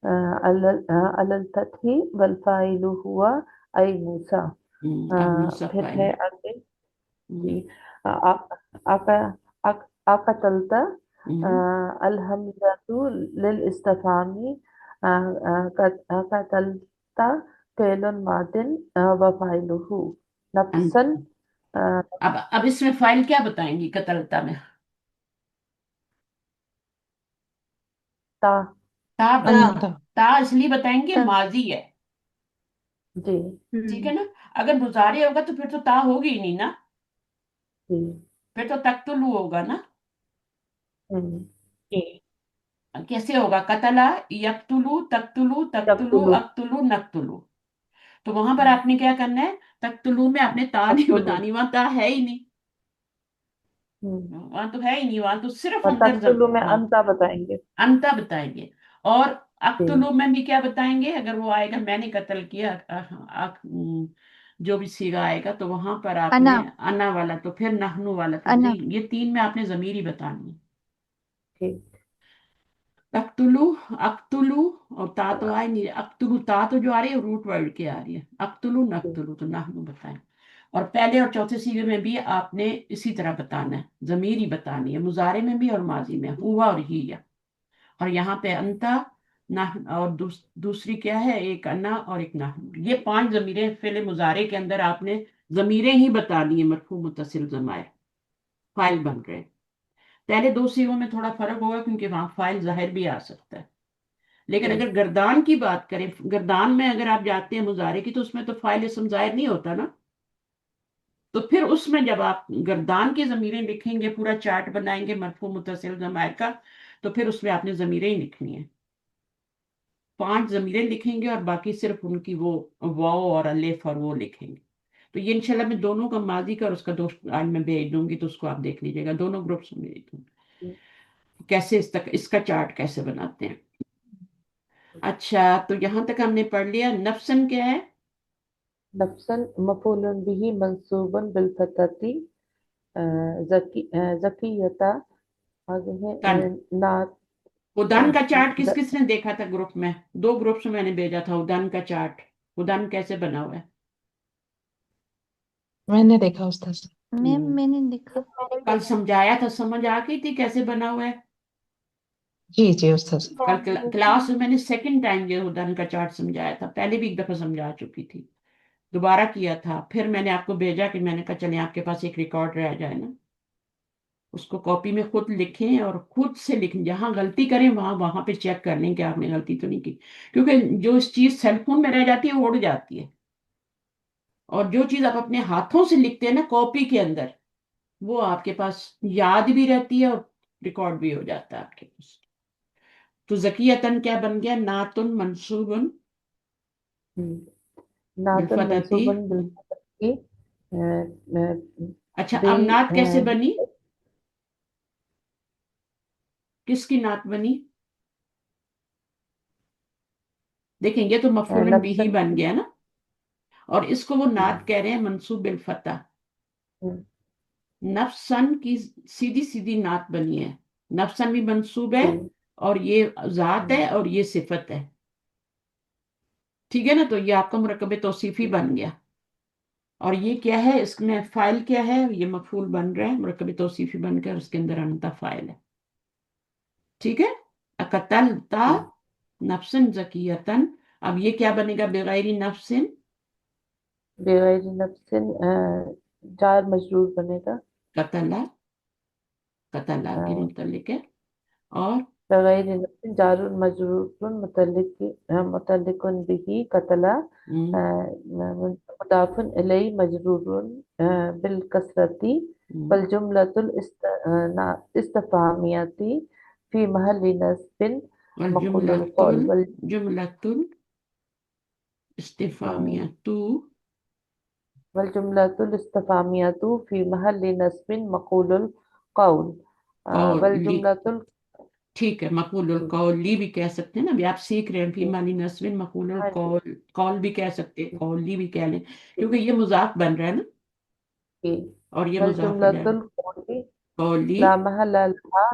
अलल फतही वल फाइलु हुआ आई मूसा। अब मूसा फिर फाइल है है। आगे। जी। हम्म, आका आकतलता हम्म, अल हमजतु लिल इस्तिफामी कतलता फेलन मादिन व फाइलुहु नफ्सन अंत। अब इसमें फाइल क्या बताएंगी कतलता में, ता। ता अंत बताएंगे, ता इसलिए बताएंगे त माजी है, जी। ठीक है ना। अगर मुजारे होगा तो फिर तो ता होगी ही नहीं ना, जी। फिर तो तख्तुलू होगा ना। हम्म, कैसे होगा, कतला, यक्तुलू, तख्तुलू, तख्तुलू, तख्तुलु। अक्तुलू, नक्तुलू। तो वहां पर आपने क्या करना है, तख्तुलू में आपने ता नहीं तख्तुलु। बतानी, वहां ता है ही नहीं, हम्म, वहां तो है ही नहीं, वहां तो सिर्फ और अंदर तख्तुलु में हाँ, अंता बताएंगे। अंता बताएंगे। और जी। अक्तुलू में भी क्या बताएंगे, अगर वो आएगा मैंने कत्ल किया, जो भी सीगा आएगा, तो वहां पर अना आपने अना वाला, तो फिर नहनु वाला, तो अना तीन, ये तीन में आपने जमीर ही बतानी है। ठीक। अक्तुलू, अक्तुलू, और ता तो आ ही नहीं, अक्तुलू ता तो जो आ रही है रूट वर्ड की आ रही है, अक्तुलू ठीक। नक्तुलू, तो नाहनु बताएं। और पहले और चौथे सीगे में भी आपने इसी तरह बताना है, जमीर ही बतानी है, मुजारे में भी और माजी में, हुआ और ही या। और यहाँ पे अंता, ना, और दूसरी क्या है, एक अन्ना और एक नाहनु, ये पांच जमीरें फेले मुजारे के अंदर आपने जमीरें ही बतानी है, मरफू मुत्तसिल जमायर, फाइल बन गए। पहले दो सीगों में थोड़ा फर्क होगा क्योंकि वहां फाइल जाहिर भी आ सकता है। लेकिन ठीक। अगर गर्दान की बात करें, गर्दान में अगर आप जाते हैं मुजारे की, तो उसमें तो फाइल इसम जाहिर नहीं होता ना। तो फिर उसमें जब आप गर्दान की जमीरें लिखेंगे, पूरा चार्ट बनाएंगे मरफू मुत्तसिल जमायर का, तो फिर उसमें आपने जमीरें ही लिखनी है, पांच जमीरें लिखेंगे और बाकी सिर्फ उनकी वो वाव और अलिफ और वो लिखेंगे। تو یہ انشاءاللہ میں دونوں کا ماضی کا اور اس کا دوست آج میں بھیج دوں گی، تو اس کو آپ دیکھ لیجیے گا، دونوں گروپس میں بھیج دوں گی کیسے اس کا چارٹ کیسے بناتے ہیں۔ اچھا، تو یہاں تک ہم نے پڑھ لیا۔ نفسن کیا ہے؟ نفسن مفعول به منصوب بالفتحة زکیتا، آگے ہے تن نات ادن کا چارٹ کس کس نے دیکھا تھا گروپ میں؟ 2 گروپس میں نے بھیجا تھا ادن کا چارٹ۔ ادن کیسے بنا ہوا ہے؟ میں نے دیکھا استاذ۔ میم ہم، میں نے دیکھا۔ کل سمجھایا تھا، سمجھ آ گئی تھی کیسے بنا ہوا ہے؟ جی جی استاذ۔ کل کلاس میں میں نے سیکنڈ ٹائم یہ ادن کا چارٹ سمجھایا تھا، پہلے بھی ایک دفعہ سمجھا چکی تھی، دوبارہ کیا تھا، پھر میں نے آپ کو بھیجا کہ میں نے کہا چلیں آپ کے پاس ایک ریکارڈ رہ جائے نا، اس کو کاپی میں خود لکھیں اور خود سے لکھیں، جہاں غلطی کریں وہاں پہ چیک کر لیں کہ آپ نے غلطی تو نہیں کی، کیونکہ جو اس چیز سیل فون میں رہ جاتی ہے وہ اڑ جاتی ہے، اور جو چیز آپ اپنے ہاتھوں سے لکھتے ہیں نا کاپی کے اندر، وہ آپ کے پاس یاد بھی رہتی ہے اور ریکارڈ بھی ہو جاتا ہے آپ کے پاس۔ تو زکیتن کیا بن گیا؟ ناتن منصوبن نعت بالفتحتی۔ منصوب بالفتحة اچھا، بے اب نعت کیسے بنی؟ کس کی نعت بنی؟ دیکھیں یہ تو مفعول نفس بھی بن گیا نا، اور اس کو وہ نعت کہہ رہے ہیں منصوب بالفتح۔ نفسن کی سیدھی سیدھی نعت بنی ہے، نفسن بھی منصوب ہے اور یہ ذات ہے اور یہ صفت ہے، ٹھیک ہے نا؟ تو یہ آپ کا مرکب توصیفی بن گیا، اور یہ کیا ہے؟ اس میں فائل کیا ہے؟ یہ مفعول بن رہا ہے، مرکب توصیفی بن کر اس کے اندر انتا فائل ہے، ٹھیک ہے؟ اقتلتا نفسن زکیتن، اب یہ کیا بنے گا؟ بغیر نفسن، بغیر نفس جار مجرور بنے گا، قتلا، قتلا کے متعلق ہے، اور بغیر نفس جار مجرور متعلق به قتل مضاف الیہ مجرور بالکسرۃ والجملۃ الاستفهامیہ فی محل نصب مقول القول جملۃ الاستفہامیہ تو والجملۃ الاستفهامیہ فی محل نصب مقول القول قولی، والجملۃ ٹھیک ہے، مقول القولی بھی کہہ سکتے ہیں نا، ابھی آپ سیکھ رہے ہیں، فی مالی نصب مقول ہاں جی القول، قول بھی کہہ سکتے ہیں، قولی بھی کہہ لیں، کیونکہ یہ مضاف بن رہا ہے نا، اور یہ مضاف ہو والجملۃ جائے گا، القولی قولی لا محل لها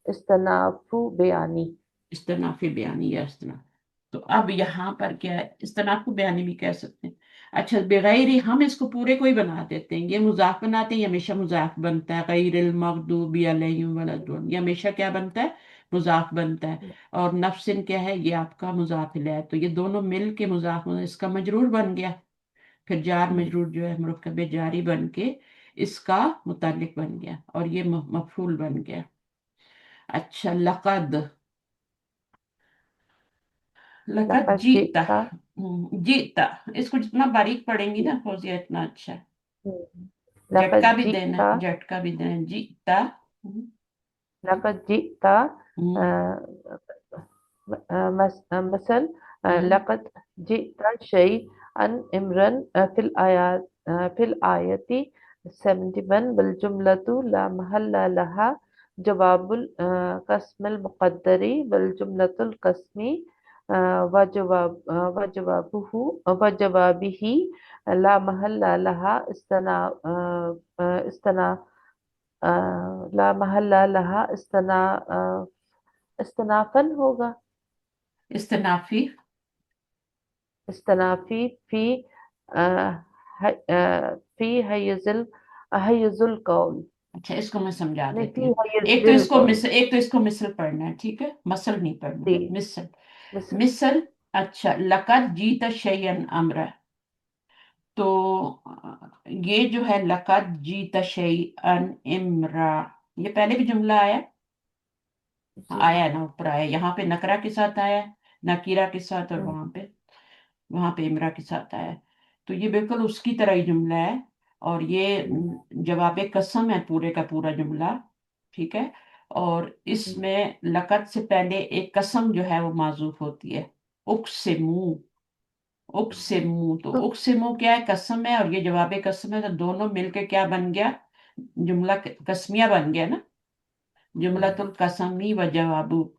استناف بیانی استنافی بیانی یا استناف۔ تو اب یہاں پر کیا ہے؟ استناف کو بیانی بھی کہہ سکتے ہیں۔ اچھا، بغیر ہم اس کو پورے کو ہی بنا دیتے ہیں، یہ مضاف بناتے ہیں، یہ ہمیشہ مضاف بنتا ہے، غیر المغضوب علیہم ولا الضالین، یہ ہمیشہ کیا بنتا ہے؟ مضاف بنتا ہے، اور نفسن کیا ہے؟ یہ آپ کا مضاف ہے، تو یہ دونوں مل کے مضاف، اس کا مجرور بن گیا، پھر جار مجرور جو ہے مرکب جاری بن کے اس کا متعلق بن گیا، اور یہ مفعول بن گیا۔ اچھا، لقد، لقد لقد جیتا، جئتا جیتا، اس کو جتنا باریک پڑھیں گی نا فوزیہ اتنا اچھا ہے، لقد جھٹکا بھی دینا جئتا ہے، جھٹکا بھی دینا ہے، جیتا، لقد جئتا مثل لقد جئتا شيئا امرا في الآيات في الآية 71 والجملة لا محل لها جواب القسم المقدر والجملة القسم وجوابه لا محل لها لا محل لها استنافن ہوگا استنافی، استنافی فی فی حیز القول اچھا اس کو میں سمجھا نہیں دیتی فی ہوں، حیز القول ایک تو اس کو مثل پڑھنا ہے، ٹھیک ہے، مثل نہیں پڑھنا، جی مثل، مثل مثل۔ اچھا، لقد جیتا شیئن امرا، تو یہ جو ہے لقد جیتا شیئن امرا، یہ پہلے بھی جملہ آیا، جی آیا نا، اوپر آیا، یہاں پہ نکرا کے ساتھ آیا، نکیرہ کے ساتھ، اور وہاں پہ امرا کے ساتھ آیا، تو یہ بالکل اس کی طرح ہی جملہ ہے، اور یہ جواب قسم ہے پورے کا پورا جملہ، ٹھیک ہے، اور اس میں لقد سے پہلے ایک قسم جو ہے وہ معذوف ہوتی ہے، اقسمو، उक्सिमु, तो तो उक्सिमु क्या है, कसम है, और ये जवाब कसम है, तो दोनों मिलके क्या बन गया, जुमला कस्मिया बन गया ना, जुमलातुल कसमी व जवाबु।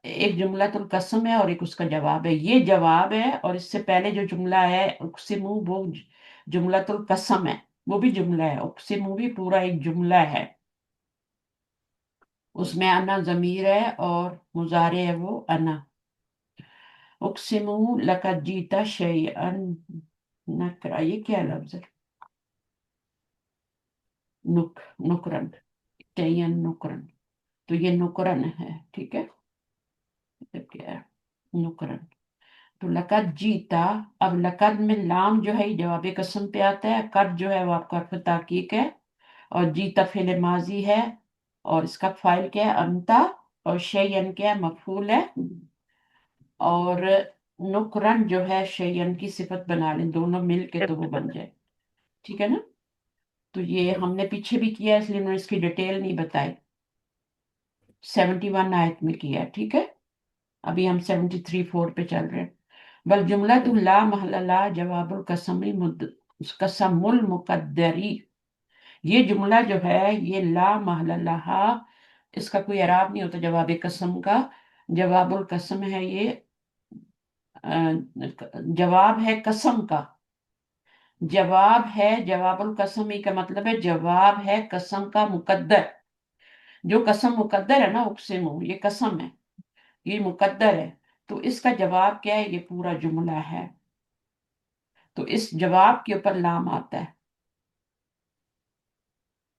एक जुमलातुल कसम है और एक उसका जवाब है, ये जवाब है, और इससे पहले जो जुमला है उक्सिमु वो जुमलातुल कसम है, वो भी जुमला है, उक्सिमु भी पूरा एक जुमला है, उसमें अना जमीर है और मुजारे है वो अना। उक्सिमु लकद जीता शैअन नकरा, ये क्या लफ्ज है, नुक नुकरन, शैअन नुकरन, तो ये नुकरन है, ठीक है, तो क्या है नुकरन। तो लकद जीता, अब लकद में लाम जो है ये जवाब कसम पे आता है, कद जो है वो आपका हर्फ ताकीक है, और जीता फेल माजी है, और इसका फाइल क्या है अंता, और शैयन क्या है मफूल है, और नुकरन जो है शैयन की सिफत बना लें दोनों मिल के तो वो बन जाए, ठीक है ना। तो ये हमने पीछे भी किया है, इसलिए मैंने इसकी डिटेल नहीं बताई, 71 आयत में किया है, ठीक है। अभी हम 73 4 पे चल रहे हैं। बल जुमला तो ला महल्ला जवाबुल कसमी कसमुल मुकद्दरी, ये जुमला जो है ये ला महल्ला, इसका कोई एराब नहीं होता जवाब कसम का, जवाबुल कसम है ये, जवाब है कसम का, जवाब है जवाबुल कसम का मतलब है जवाब है कसम का मुकद्दर, जो कसम मुकद्दर है ना उक्सिमु ये कसम है, ये मुकद्दर है, तो इसका जवाब क्या है, ये पूरा जुमला है, तो इस जवाब के ऊपर लाम आता है,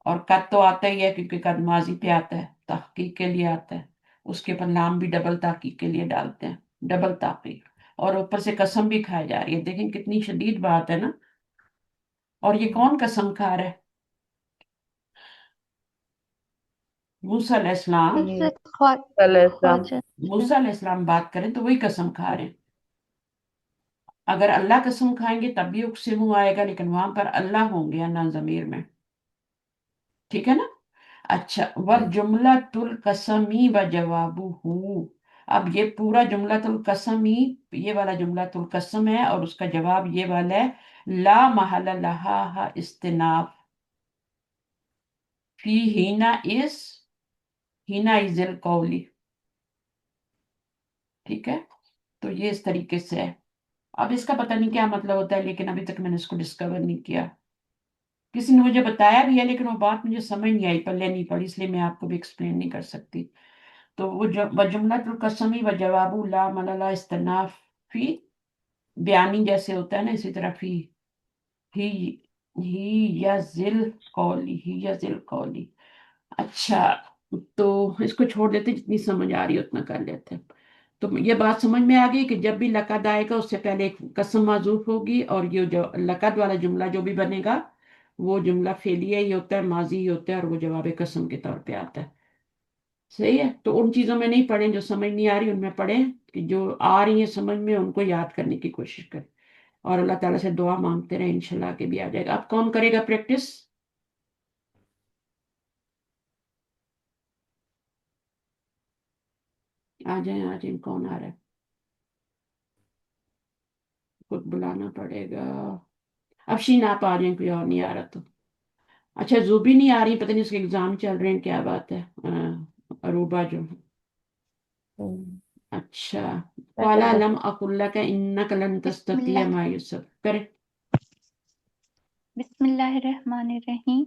और कद तो आता ही है क्योंकि कद माजी पे आता है, तहकीक के लिए आता है, उसके ऊपर लाम भी डबल तहकीक के लिए डालते हैं, डबल तहकीक, और ऊपर से कसम भी खाई जा रही है, देखें कितनी शदीद बात है ना। और ये कौन कसम खा रहा है, मूसा अलैहिस्सलाम, ये सलाम। ख्वाजा। मूसा अलैहिस्सलाम बात करें तो वही कसम खा रहे हैं, अगर अल्लाह कसम खाएंगे तब भी उक्सिमु आएगा, लेकिन वहां पर अल्लाह होंगे ना जमीर में, ठीक है ना। अच्छा, वल जुमला तुल कसमी व जवाबु हु, अब ये पूरा जुमला तुल कसमी, ये वाला जुमला तुल कसम है और उसका जवाब ये वाला है, ला महल लहा इस्तिनाफ फी हीना इजिल कौली, ठीक है। तो ये इस तरीके से है, अब इसका पता नहीं क्या मतलब होता है, लेकिन अभी तक मैंने इसको डिस्कवर नहीं किया, किसी ने मुझे बताया भी है लेकिन वो बात मुझे समझ नहीं आई, पल्ले नहीं पड़ी, इसलिए मैं आपको भी एक्सप्लेन नहीं कर सकती। तो वो जुमलतुल कसमी व जवाबु ला मलला इस्तनाफी, बयानी जैसे होता है ना, इसी तरह फी ही या जिल कौली, ही या जिल कौली। अच्छा, तो इसको छोड़ देते, जितनी समझ आ रही है उतना कर लेते हैं। तो ये बात समझ में आ गई कि जब भी लकद आएगा उससे पहले एक कसम माजूफ होगी, और ये जो लकद वाला जुमला जो भी बनेगा वो जुमला फेलिया ही होता है, माजी ही होता है, और वो जवाब कसम के तौर पे आता है, सही है। तो उन चीजों में नहीं पढ़े जो समझ नहीं आ रही, उनमें पढ़े कि जो आ रही है समझ में उनको याद करने की कोशिश करें, और अल्लाह ताला से दुआ मांगते रहे, इंशाल्लाह के भी आ जाएगा। अब कौन करेगा प्रैक्टिस, आ जाए कौन आ रहा है, खुद बुलाना पड़ेगा। अब शीन आप आ जाए, कोई और नहीं आ रहा तो। अच्छा, जूबी नहीं आ रही, पता नहीं उसके एग्जाम चल रहे हैं, क्या बात है, अरूबा जो, अच्छा, मैं कर काला लूँ। लम अकुल्ला का इन्ना कलन तस्ततिया बिस्मिल्लाह मायूसफ करे। बिस्मिल्लाहिर्रहमानिर्रहीम।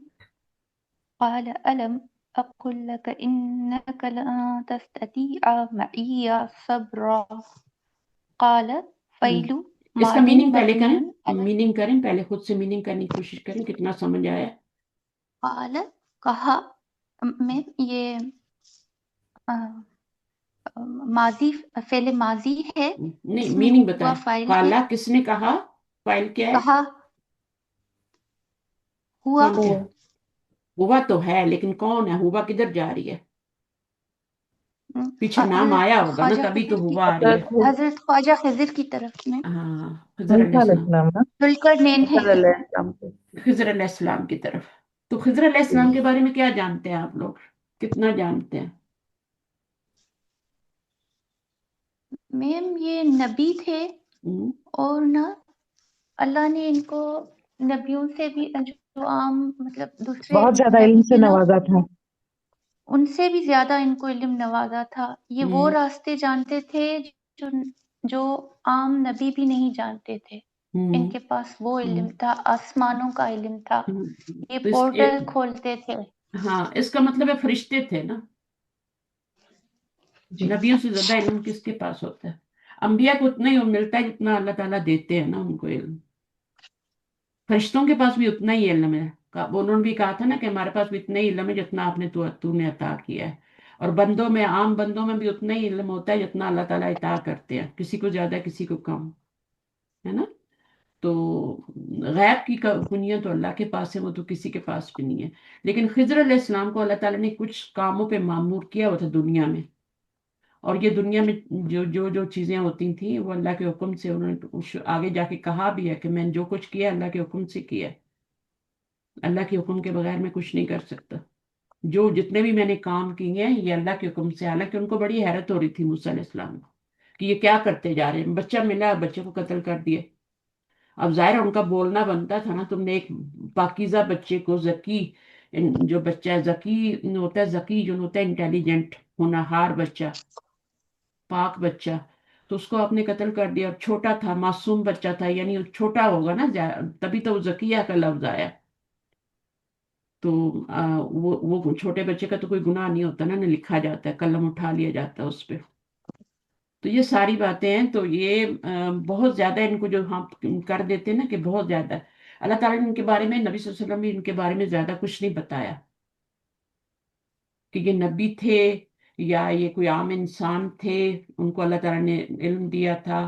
क़ाल अलम अक़ुल लक इन्नक लन तस्ततीअ मइय सब्रा। क़ाल फ़इलु इसका मादिन मीनिंग पहले करें, मबनियुन अला मीनिंग करें पहले, खुद से मीनिंग करने की कोशिश करें, कितना समझ आया। क़ाल कहा में ये अ, माजी फ़ेल माजी है, नहीं, इसमें मीनिंग हुआ बताए, फ़ाइल है। काला किसने कहा, फाइल क्या है, कहा हुआ कौन क्या, हुआ तो है लेकिन कौन है, हुआ किधर जा रही है, पीछे नाम हज़रत आया होगा ना ख्वाजा तभी तो खिज़िर की हुआ आ रही है। हज़रत ख्वाजा खिज़िर की तरफ में हाँ, खिजर मूसा अलैहिस्सलाम, अलैहिस्सलाम ना, जुल्करनैन है। मूसा अलैहिस्सलाम को। खिजर अलैहिस्सलाम की तरफ। तो खिजर अलैहिस्सलाम के बारे में क्या जानते हैं आप लोग, कितना जानते हैं। मैम ये नबी थे, हम्म, और ना अल्लाह ने इनको नबियों से भी जो आम मतलब दूसरे बहुत ज्यादा इल्म नबी से थे ना, नवाजा था। उनसे भी ज्यादा इनको इल्म नवाजा था। ये वो रास्ते जानते थे जो जो आम नबी भी नहीं जानते थे। हम्म, इनके पास वो इल्म हम्म, था, आसमानों का इल्म था। ये तो पोर्टल खोलते थे। हाँ, इसका मतलब है फरिश्ते थे ना। जी नबियों से ज्यादा इल्म किसके पास होता है? अंबिया को उतना ही मिलता है जितना अल्लाह ताला देते हैं ना उनको इल्म। फरिश्तों के पास भी उतना ही इल्म है। उन्होंने भी कहा था ना कि हमारे पास भी इतना ही इल्म है जितना आपने तूने अता किया है। और बंदों में, आम बंदों में भी उतना ही इल्म होता है जितना अल्लाह ताला अता करते हैं, किसी को ज्यादा किसी को कम, है ना। तो गैब की कुनियां तो अल्लाह के पास है, वो तो किसी के पास भी नहीं है। लेकिन खिजर अलैहिस्सलाम को अल्लाह ताला ने कुछ कामों पे मामूर किया हुआ था दुनिया में। और ये दुनिया में जो जो जो चीजें होती थी वो अल्लाह के हुक्म से, उन्होंने आगे जाके कहा भी है कि मैंने जो कुछ किया अल्लाह के हुक्म से किया है। अल्लाह के हुक्म के बगैर मैं कुछ नहीं कर सकता। जो जितने भी मैंने काम किए हैं ये अल्लाह के हुक्म से। हालांकि उनको बड़ी हैरत हो रही थी मूसा अलैहिस्सलाम को कि ये क्या करते जा रहे हैं, बच्चा मिला, बच्चे को कत्ल कर दिए। अब जाहिर है उनका बोलना बनता था ना, तुमने एक पाकीज़ा बच्चे को, जकी, जो बच्चा जकी होता है, जकी जो होता है इंटेलिजेंट होनहार बच्चा, पाक बच्चा, तो उसको आपने कत्ल कर दिया। और छोटा था, मासूम बच्चा था, यानी वो छोटा होगा ना, तभी तो वो जकिया का लफ्ज आया। तो वो छोटे बच्चे का तो कोई गुनाह नहीं होता ना, लिखा जाता है, कलम उठा लिया जाता है उस पे। तो ये सारी बातें हैं। तो ये बहुत ज्यादा इनको जो हम कर देते हैं ना कि बहुत ज्यादा, अल्लाह ताला ने इनके बारे में, नबी सल्लल्लाहु अलैहि वसल्लम ने इनके बारे में ज्यादा कुछ नहीं बताया कि ये नबी थे या ये कोई आम इंसान थे। उनको अल्लाह ताला ने इल्म दिया था,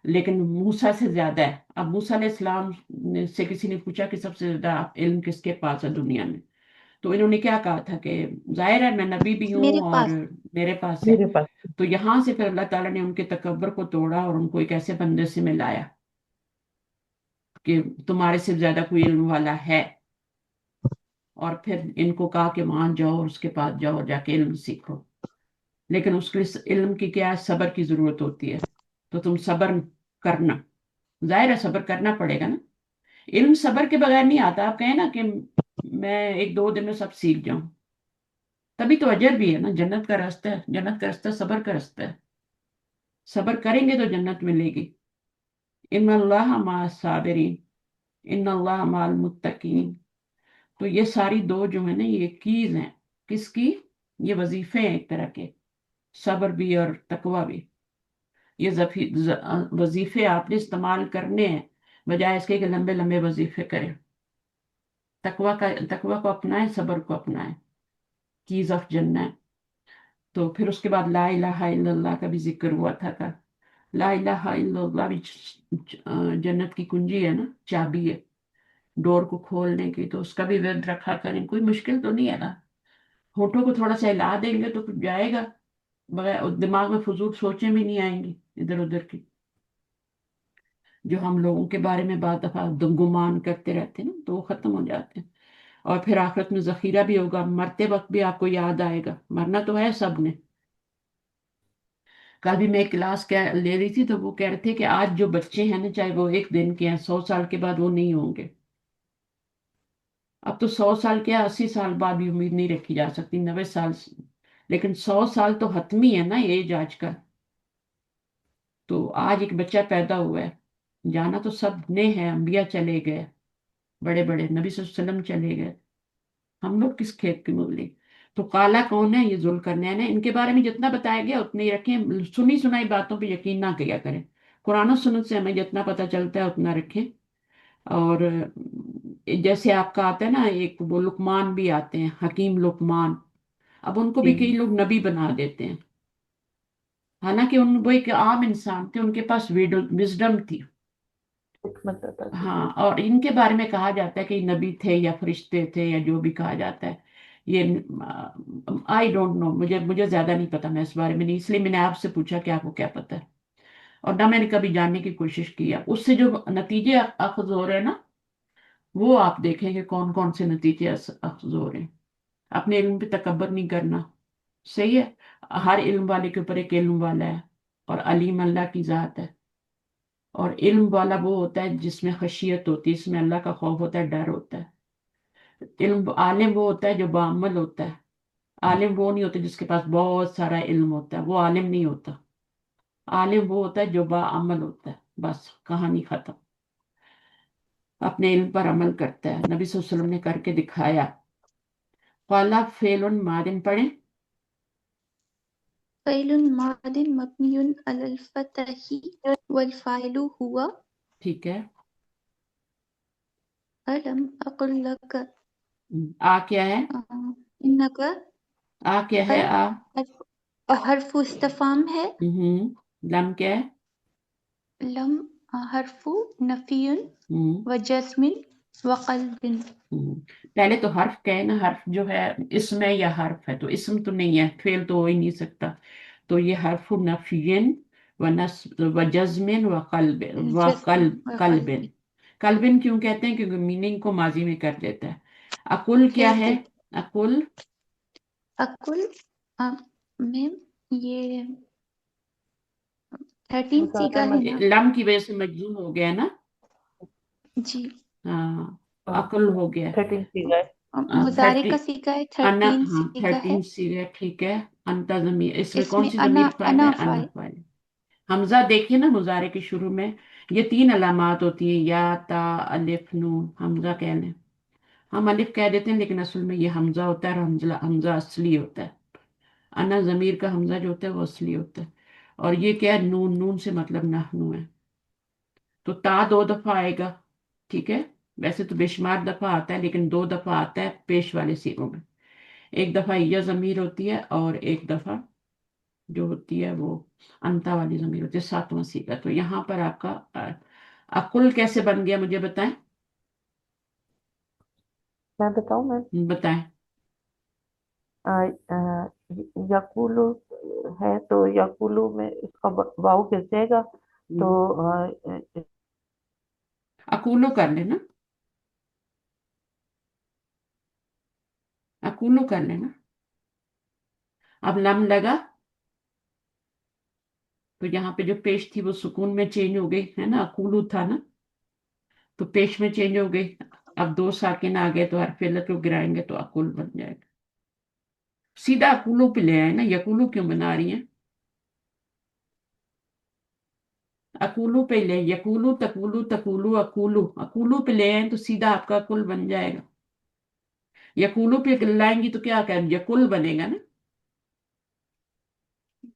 लेकिन मूसा से ज्यादा है। अब मूसा अलैहिस्सलाम से किसी ने पूछा कि सबसे ज्यादा इल्म किसके पास है दुनिया में, तो इन्होंने क्या कहा था कि जाहिर है मैं नबी भी हूँ मेरे और पास मेरे पास है। मेरे पास। तो यहां से फिर अल्लाह ताला ने उनके तकब्बर को तोड़ा और उनको एक ऐसे बंदे से मिलाया कि तुम्हारे से ज्यादा कोई इल्म वाला है। और फिर इनको कहा कि वहां जाओ और उसके पास जाओ, जाके इल्म सीखो। लेकिन उसके लिए इल्म की क्या है, सब्र की जरूरत होती है। तो तुम सब्र करना, जाहिर है सब्र करना पड़ेगा ना। इल्म सब्र के बगैर नहीं आता। आप कहें ना कि मैं एक दो दिन में सब सीख जाऊं, तभी तो अजर भी है ना। जन्नत का रास्ता है, जन्नत का रास्ता सब्र का रास्ता है। सब्र करेंगे तो जन्नत मिलेगी। इन्नल्लाह मअ साबिरीन, इन्नल्लाह मअल मुत्तकीन। तो ये सारी दो जो है ना, ये कीज हैं। किसकी? ये वजीफे हैं एक तरह के, सब्र भी और तकवा भी। ये वजीफे आपने इस्तेमाल करने हैं, बजाय इसके कि लंबे लंबे वजीफे करें। तकवा को अपनाएं, सब्र को अपनाएं, कीज ऑफ जन्नत। तो फिर उसके बाद ला इलाहा इल्लल्लाह का भी जिक्र हुआ था कल। ला इलाहा इल्लल्लाह भी जन्नत की कुंजी है ना, चाबी है डोर को खोलने की। तो उसका भी विर्द रखा करें, कोई मुश्किल तो नहीं है ना। होठों को थोड़ा सा हिला देंगे तो कुछ जाएगा, बगैर दिमाग में फजूल सोचें भी नहीं आएंगी इधर उधर की, जो हम लोगों के बारे में बात दफा गुमान करते रहते हैं ना, तो वो खत्म हो जाते हैं। और फिर आखिरत में जखीरा भी होगा, मरते वक्त भी आपको याद आएगा। मरना तो है सबने। कल भी मैं एक क्लास ले रही थी, तो वो कह रहे थे कि आज जो बच्चे हैं ना, चाहे वो एक दिन के हैं, 100 साल के बाद वो नहीं होंगे। अब तो 100 साल क्या, 80 साल बाद भी उम्मीद नहीं रखी जा सकती, 90 साल लेकिन 100 साल तो हतमी है ना एज आज का। तो आज एक बच्चा पैदा हुआ है, जाना तो सब ने है। अंबिया चले गए, बड़े बड़े नबी सल्लल्लाहु अलैहि वसल्लम चले गए, हम लोग किस खेत की मूली। तो काला कौन है? ये जुल्करनैन है। इनके बारे में जितना बताया गया उतने ही रखें, सुनी सुनाई बातों पे यकीन ना किया करें। कुरान और सुन्नत से हमें जितना पता चलता है उतना रखें। और जैसे आपका आता है ना, एक वो लुकमान भी आते हैं, हकीम लुकमान। अब उनको भी कई जी लोग नबी बना देते हैं। हालांकि उन वो एक आम इंसान थे, उनके पास विजडम थी। हिकमत अता थी। हाँ, और इनके बारे में कहा जाता है कि नबी थे या फरिश्ते थे या जो भी कहा जाता है। ये आई डोंट नो, मुझे मुझे ज्यादा नहीं पता, मैं इस बारे में नहीं, इसलिए मैंने आपसे पूछा कि आपको क्या पता है। और ना मैंने कभी जानने की कोशिश की है। उससे जो नतीजे अखज हो रहे हैं ना, वो आप देखेंगे कौन कौन से नतीजे अखज हो रहे हैं। अपने इल्म पे तकबर नहीं करना, सही है। हर इल्म वाले के ऊपर एक इल्म वाला है, और अलीम अल्लाह की जात है। اور علم والا وہ ہوتا ہے جس میں خشیت ہوتی ہے، اس میں اللہ کا خوف ہوتا ہے، ڈر ہوتا ہے۔ عالم وہ ہوتا ہے جو بعمل ہوتا ہے۔ عالم وہ نہیں ہوتا جس کے پاس بہت سارا علم ہوتا ہے، وہ عالم نہیں ہوتا۔ عالم وہ ہوتا ہے جو بعمل ہوتا ہے، بس کہانی ختم، اپنے علم پر عمل کرتا ہے۔ نبی صلی اللہ علیہ وسلم نے کر کے دکھایا۔ قالا فعل ماضٍ پڑھیں۔ فعل ماض مبنی علی الفتح والفاعل هو ٹھیک ہے۔ ألم أقل لك آ کیا ہے؟ إنك آ کیا ہے؟ آ حرف استفهام ہے، لم کیا ہے؟ لم حرف نفی ہم، وجزم وقلب۔ پہلے تو حرف کہے نا، حرف جو ہے اسم ہے یا حرف ہے، تو اسم تو نہیں ہے، فعل تو ہو ہی نہیں سکتا، تو یہ حرف نفی و نصب و جزم و قلب و جزم قلب قلب وقلب قلب کیوں کہتے ہیں؟ کیونکہ میننگ کو ماضی میں کر دیتا ہے۔ اقل کیا کہہ ہے؟ دیتے۔ اقل اقل میم یہ 13 مضارع سیگا ہے نا؟ لم کی وجہ سے مجزوم ہو گیا نا؟ جی، ہاں، عقل ہو گیا۔ 13 سی گئے. مضارع 30 کا سیگا ہے، انا، 13 ہاں سیگا ہے، 13 سیگا، ٹھیک ہے۔ انتا ضمیر، اس میں اس کون میں سی انا ضمیر فاعل ہے؟ انا انا فاعل۔ فاعل۔ حمزہ دیکھیے نا مضارع کے شروع میں، یہ 3 علامات ہوتی ہیں، یا تا الف نون، حمزہ کہہ لیں۔ ہم الف کہہ دیتے ہیں لیکن اصل میں یہ حمزہ ہوتا ہے، اور حمزہ اصلی ہوتا ہے۔ انا ضمیر کا حمزہ جو ہوتا ہے وہ اصلی ہوتا ہے۔ اور یہ کیا ہے؟ نون، نون سے مطلب نحنو ہے، تو تا 2 دفعہ آئے گا، ٹھیک ہے؟ ویسے تو بے شمار دفعہ آتا ہے لیکن 2 دفعہ آتا ہے پیش والے سیغوں میں۔ ایک دفعہ یہ ضمیر ہوتی ہے اور ایک دفعہ جو ہوتی ہے وہ انتا والی ضمیر ہوتی ہے، 7واں سیغہ۔ تو یہاں پر آپ کا عقل کیسے بن گیا مجھے بتائیں؟ میں بتاؤں میں بتائیں۔ یقولو ہے تو یقولو میں اس کا واو گر جائے گا، تو اکولو کر لینا، اکولو کر لینا۔ اب لم لگا تو یہاں پہ جو پیش تھی وہ سکون میں چینج ہو گئی ہے نا، اکولو تھا نا، تو پیش میں چینج ہو گئی۔ اب 2 ساکن آ گئے تو حرف علت کو گرائیں گے تو اکول بن جائے گا۔ سیدھا اکولو پہ لے آئے نا، یکولو کیوں بنا رہی ہیں؟ اکولو پہ لے، یکولو تکولو تکولو اکولو، اکولو پہ لے آئیں تو سیدھا آپ کا اکل بن جائے گا۔ یکولو پہ لائیں گی تو کیا کہ یکل بنے گا نا۔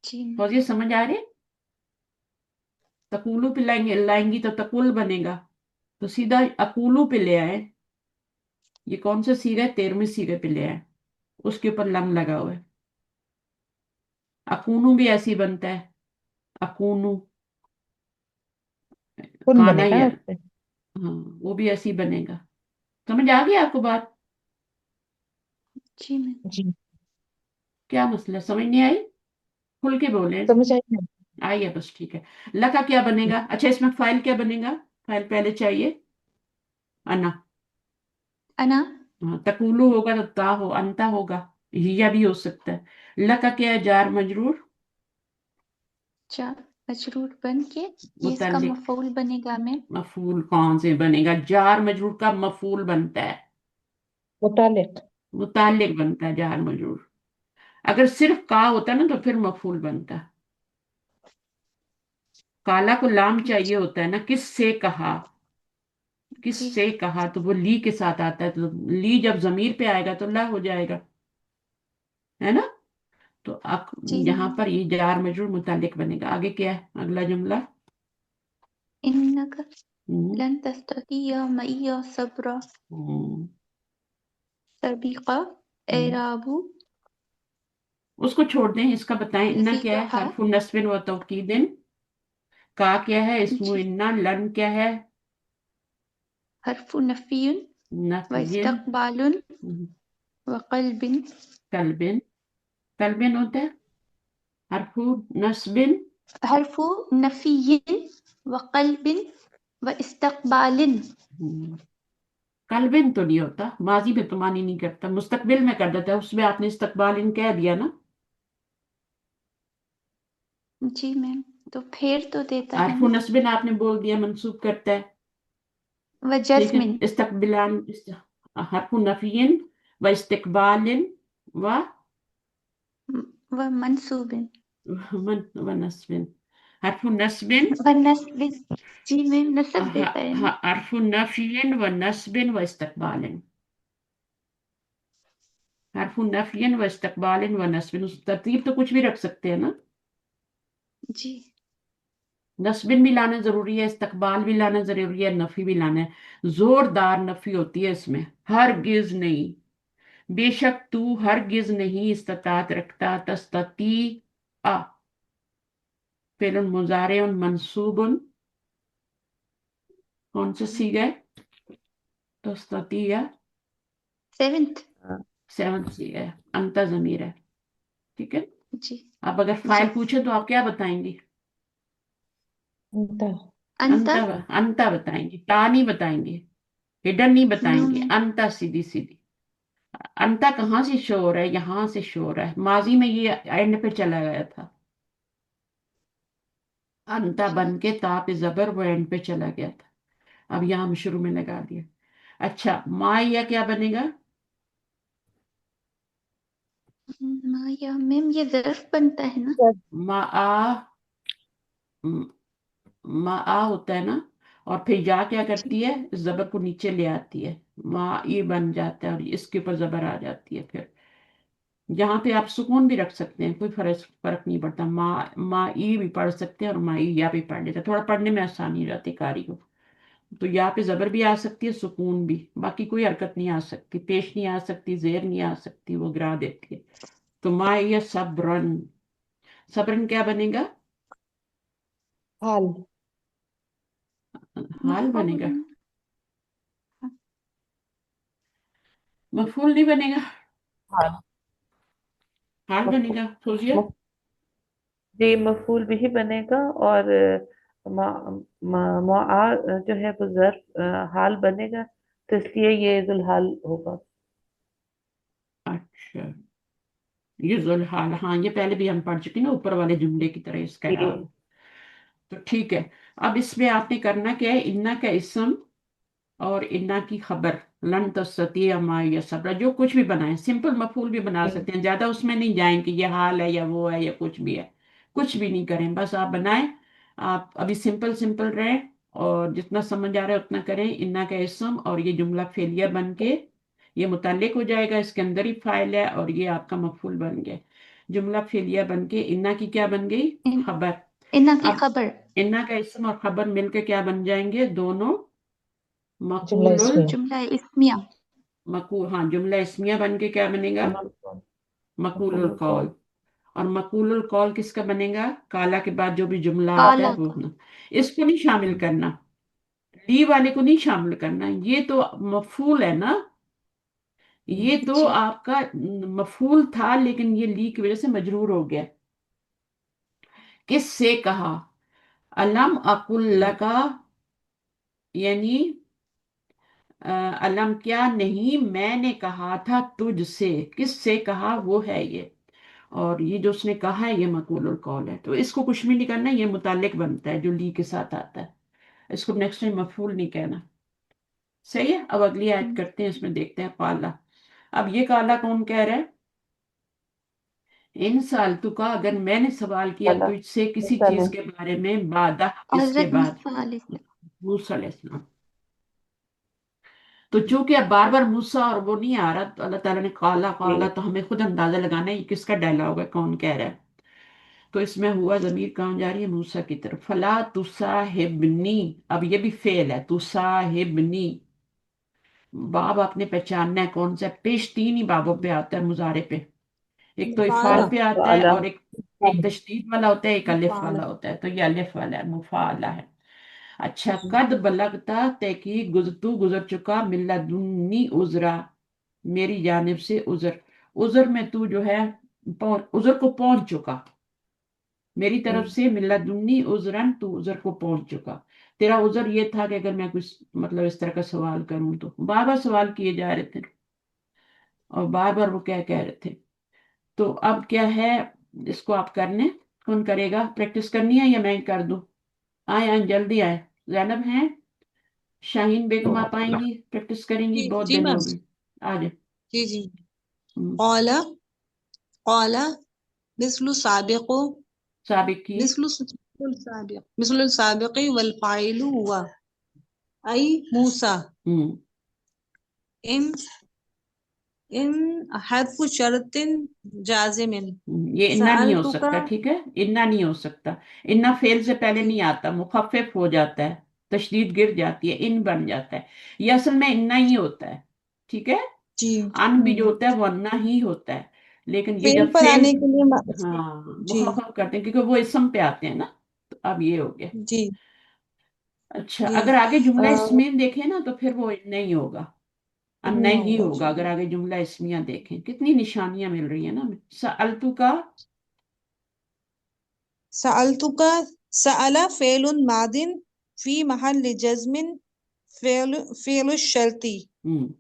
جی فوزیہ سمجھ آ رہے؟ تکولو پہ لائیں گی تو تکل بنے گا، تو سیدھا اکولو پہ لے آئے۔ یہ کون سا سیغہ ہے؟ 13ویں سیغے پہ لے آئے، اس کے اوپر لم لگا ہوا ہے۔ اکونو بھی ایسی بنتا ہے، اکونو، کن کانا بنے گا یا، اس سے. ہاں وہ بھی ایسی بنے گا۔ سمجھ آ گئی آپ کو بات؟ جی میم۔ جی کیا مسئلہ، سمجھ نہیں آئی؟ کھل کے بولیں۔ سمجھ آئی نا؟ آئی ہے، بس ٹھیک ہے۔ لکا کیا بنے گا؟ اچھا اس میں فائل کیا بنے گا؟ فائل پہلے چاہیے انا۔ انا ہاں، تکولو ہوگا تو تا ہو، انتا ہوگا، یا بھی ہو سکتا ہے۔ لکا کیا ہے؟ جار مجرور مجرور بن کے یہ اس کا متعلق، مفعول بنے گا میم۔ مفعول کون سے بنے گا؟ جار مجرور کا مفعول بنتا ہے، متعلق. متعلق بنتا ہے جار مجرور۔ اگر صرف کا ہوتا نا تو پھر مفعول بنتا۔ کالا کو لام چاہیے ہوتا ہے نا، کس سے کہا، کس جی سے کہا، تو وہ لی کے ساتھ آتا ہے، تو لی جب ضمیر پہ آئے گا تو لا ہو جائے گا، ہے نا؟ تو جی یہاں میم۔ پر یہ جار مجرور متعلق بنے گا۔ آگے کیا ہے اگلا جملہ؟ انک ہم، لن تستطيع معي صبرا، ہم، سبق ہم۔ اعراب اس کو چھوڑ دیں، اس کا بتائیں۔ انا کیا ہے؟ زیدہا حرف نصب و توکید۔ کا کیا ہے؟ اسم جی انا۔ لن کیا ہے؟ حرف نفی نفی، واستقبال وقلب۔ قلب، قلب ہوتا ہے حرف نصب، حرف نفی وقلب واستقبال۔ قلب تو نہیں ہوتا، ماضی میں تو معنی نہیں کرتا، مستقبل میں کر دیتا ہے، اس میں آپ نے استقبال کہہ دیا نا۔ جی میم۔ तो फेर तो देता है हरफु ना। नस्बिन आपने बोल दिया मंसूब करता है, व ठीक है। जस्मिन इस्तकबिलान हरफु नफियन व इस्तकबालिन व व मंसूबिन व नस्बिन। हरफु नस्बिन व नस्बिन, जी में नसब देता है ना। हरफु नफियन व नस्बिन व इस्तकबालिन। हरफु नफियन व इस्तकबालिन व नस्बिन, उस तरतीब तो कुछ भी रख सकते हैं ना। जी नस्बिन भी लाना जरूरी है, इस्तकबाल भी लाना जरूरी है, नफी भी लाना है। जोरदार नफी होती है इसमें, हरगिज नहीं। बेशक तू हरगिज नहीं इस्तात रखता, तस्तती आ फिर मुजारे मंसूबुन, कौन से सीगा है, तस्तती आ सेवेंथ। सेवन सीगा है, अंता जमीर है, ठीक है। जी अब अगर जी फाइल पूछे तो आप क्या बताएंगी? अंता अंता अंता बताएंगी, ता नहीं बताएंगी, हिडन नहीं बताएंगी, नून अंता सीधी सीधी। अंता कहाँ से शो हो रहा है? यहां से शो हो रहा है, माजी में ये एंड पे चला गया था, अंता जी बन के ता पे जबर वो एंड पे चला गया था, अब यहाँ हम शुरू में लगा दिया। अच्छा, माया क्या बनेगा? माया मैम ये ज़र्फ बनता है ना। मा आ, मा आ होता है ना, और फिर या क्या जी करती है, इस जबर को नीचे ले आती है, मा ये बन जाता है और इसके ऊपर जबर आ जाती है। फिर यहाँ पे आप सुकून भी रख सकते हैं, कोई फर्क फर्क नहीं पड़ता, माई भी पढ़ सकते हैं और माई या भी पढ़ लेते हैं, थोड़ा पढ़ने में आसानी रहती कारी को। तो यहाँ पे जबर भी आ सकती है, सुकून भी, बाकी कोई हरकत नहीं आ सकती, पेश नहीं आ सकती, जेर नहीं आ सकती, वो गिरा देती है। तो माई या सब्रन, सब्रन क्या बनेगा? हाल हाल बनेगा, मफऊल मफूल नहीं बनेगा, हाल हाल मफू- बनेगा, सोचिए। मफ- जी मफूल भी बनेगा और मा, मुआ जो है वो ज़र्फ हाल बनेगा, तो इसलिए ये जुल्हाल होगा। अच्छा, ये जुल हाल, हाँ ये पहले भी हम पढ़ चुके ना, ऊपर वाले जुमले की तरह इसका जी हाल। तो ठीक है, अब इसमें आपने करना क्या है, इन्ना का इसम और इन्ना की खबर, लन तस्ततिया माया सब्रा, जो कुछ भी बनाए, सिंपल मफूल भी बना जी सकते हैं, ज्यादा उसमें नहीं जाएंगे, ये हाल है या वो है या कुछ भी है, कुछ भी नहीं करें, बस आप बनाएं। आप अभी सिंपल सिंपल रहे और जितना समझ आ रहा है उतना करें। इन्ना का इसम और ये जुमला फेलिया बन के ये मुताल्लिक हो जाएगा, इसके अंदर ही फाइल है और ये आपका मफूल बन गया। जुमला फेलिया बन के इन्ना की क्या बन गई, इन, खबर। इन्ना की अब खबर इन्ना का इसम और खबर मिलके क्या बन जाएंगे, दोनों जुमला मकूलुल, इसमिया जुमला इस्मिया। हाँ जुमला इसमिया बन के क्या बनेगा, मकूलुल मफूल कौल। और मकूलुल कौल किसका बनेगा, काला के बाद जो भी जुमला आता है काला वो का। ना। इसको नहीं शामिल करना, ली वाले को नहीं शामिल करना, ये तो मफूल है ना, ये तो जी आपका मफूल था, लेकिन ये ली की वजह से मजरूर हो गया। किससे कहा, अलम अकुल लका, यानी अलम क्या नहीं मैंने कहा था तुझसे, किससे कहा वो है ये, और ये जो उसने कहा है ये मकबूल कौल है, तो इसको कुछ भी नहीं करना, ये मुतालिक बनता है जो ली के साथ आता है, इसको नेक्स्ट टाइम मफूल नहीं कहना। सही है, अब अगली आयत करते हैं, इसमें देखते हैं काला। अब ये काला कौन कह रहा है, इन साल तुका, अगर मैंने सवाल किया वाला तुझसे किसी मिसाल चीज के बारे में, बादा इसके हजरत बाद, मूसा अलैहिस्सलाम। मूसा अलैहिस्सलाम। तो चूंकि अब बार बार मूसा और वो नहीं आ रहा, तो अल्लाह ताला ने काला काला, जी तो हमें खुद अंदाजा लगाना है ये किसका डायलॉग है, कौन कह रहा है। तो इसमें हुआ जमीर कहाँ जा रही है, मूसा की तरफ। फला तुसाहिबनी, अब ये भी फेल है, तुसाहिबनी, बाब आपने पहचानना है कौन सा है? पेश तीन ही बाबों पे आता है मुजारे पे, एक तो इफाल मुफाला पे आता है, वाला और एक एक तशदीद वाला होता है, एक अलिफ मुफाला वाला होता है, तो ये अलिफ वाला है, मुफाला है। अच्छा, जी कद बलगता तहकीक तू गुजर चुका, मिल्लदुन्नी उजरा, मेरी जानिब से उजर, उजर में तू जो है उजर को पहुंच चुका, मेरी तरफ से मिल्लदुन्नी उजरन, तू उजर को पहुंच चुका। तेरा उजर ये था कि अगर मैं कुछ मतलब इस तरह का सवाल करूं, तो बार बार सवाल किए जा रहे थे और बार बार वो क्या कह रहे थे। तो अब क्या है, इसको आप कर लें, कौन करेगा? प्रैक्टिस करनी है या मैं कर दूं? आए आए जल्दी आए। जैनब हैं, शाहीन बेगम आप आएंगी, प्रैक्टिस करेंगी, जी बहुत जी दिन मैम। हो गए। आ जाए। जी जी। हम्म, قال قال مثل سابق साबिक की। مثل السابق والفاعل هو أي موسى हम्म إن إن حرف شرط جازم ये इन्ना नहीं हो سألتك सकता, ठीक है, इन्ना नहीं हो सकता। इन्ना फेल से पहले नहीं आता, मुखफ़िफ हो जाता है, तशदीद गिर जाती है, इन बन जाता है। ये असल में इन्ना ही होता है, ठीक है। जी। अन भी जो होता है वो अन्ना ही होता है, लेकिन ये फेल जब पर फेल, आने के लिए हाँ, जी मुखफ़िफ करते हैं क्योंकि वो इसम पे आते हैं ना। तो अब ये हो गया। जी अच्छा, जी। अगर आगे जुमला अ, इसमें देखें ना तो फिर वो नहीं होगा, नहीं नहीं होगा होगा। जी। अगर आगे जुमला इसमिया देखें, कितनी निशानियां मिल रही है ना हमें। सअलतु का, सअलतुका सअला फेलुन मादिन फी महल जज़्मिन फेलु शर्ती हम्म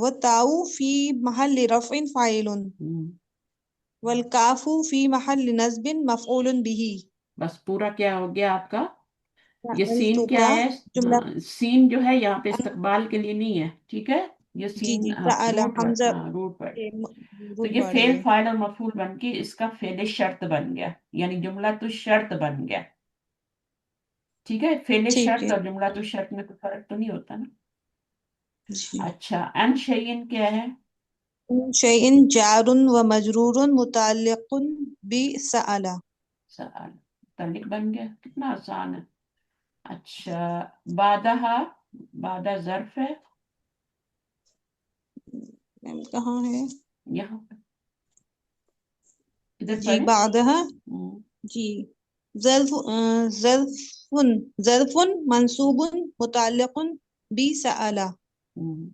व ताऊ फी महल रफ़इन फ़ाइलुन हम्म, वल काफू फी महल नस्बिन मफ़ऊलुन बिही। बस पूरा क्या हो गया आपका? ये सीन क्या सअलतुका है? जुमला हाँ, सीन जो है यहाँ पे इस्तकबाल के लिए नहीं है, ठीक है। ये जी सीन जी। सअला रूट वर्ड, हमजा हाँ रूट वर्ड। के तो रूट ये वर्ड है फेल ये। फाइल और मफूल बन के इसका फेल शर्त बन गया, यानी जुमला तो शर्त बन गया, ठीक है। फेल ठीक शर्त है और जुमला तो शर्त में कोई फर्क तो नहीं होता ना। जी। अच्छा, अन शयइन क्या है? शैइन जारुन व मजरूरुन मुताल्लिकुन बि सअला। सवाल तल्लिक बन गया, कितना आसान है। अच्छा, बादहा, बादा जर्फ है, मैम कहाँ है? यहाँ पे, इधर जी पढ़े। बादहा हम्म जी। ज़र्फ़ुन ज़र्फ़ुन मंसूबुन मुताल्लिकुन बि सअला। हम्म,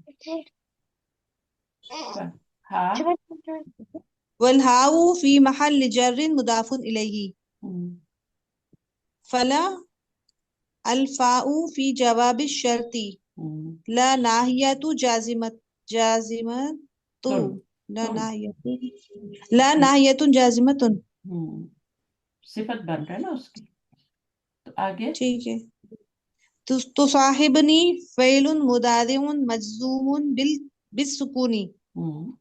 हाँ। वल हाउ फी महल जर्रिन मुदाफुन इलैहि। हम्म फला अल फाउ फी जवाब शर्ती हम्म, ला नाहियतु जाजिमतु तुन ला तुन नाहियतु ला नाहियतुन जाजिमतुन। हम्म, सिफत बन रहा है ना उसकी। तो आगे। ठीक है। तुसाहिबनी फ़ेलुन मुदारिउन मजज़ूमुन बिस्सुकूनी हम्म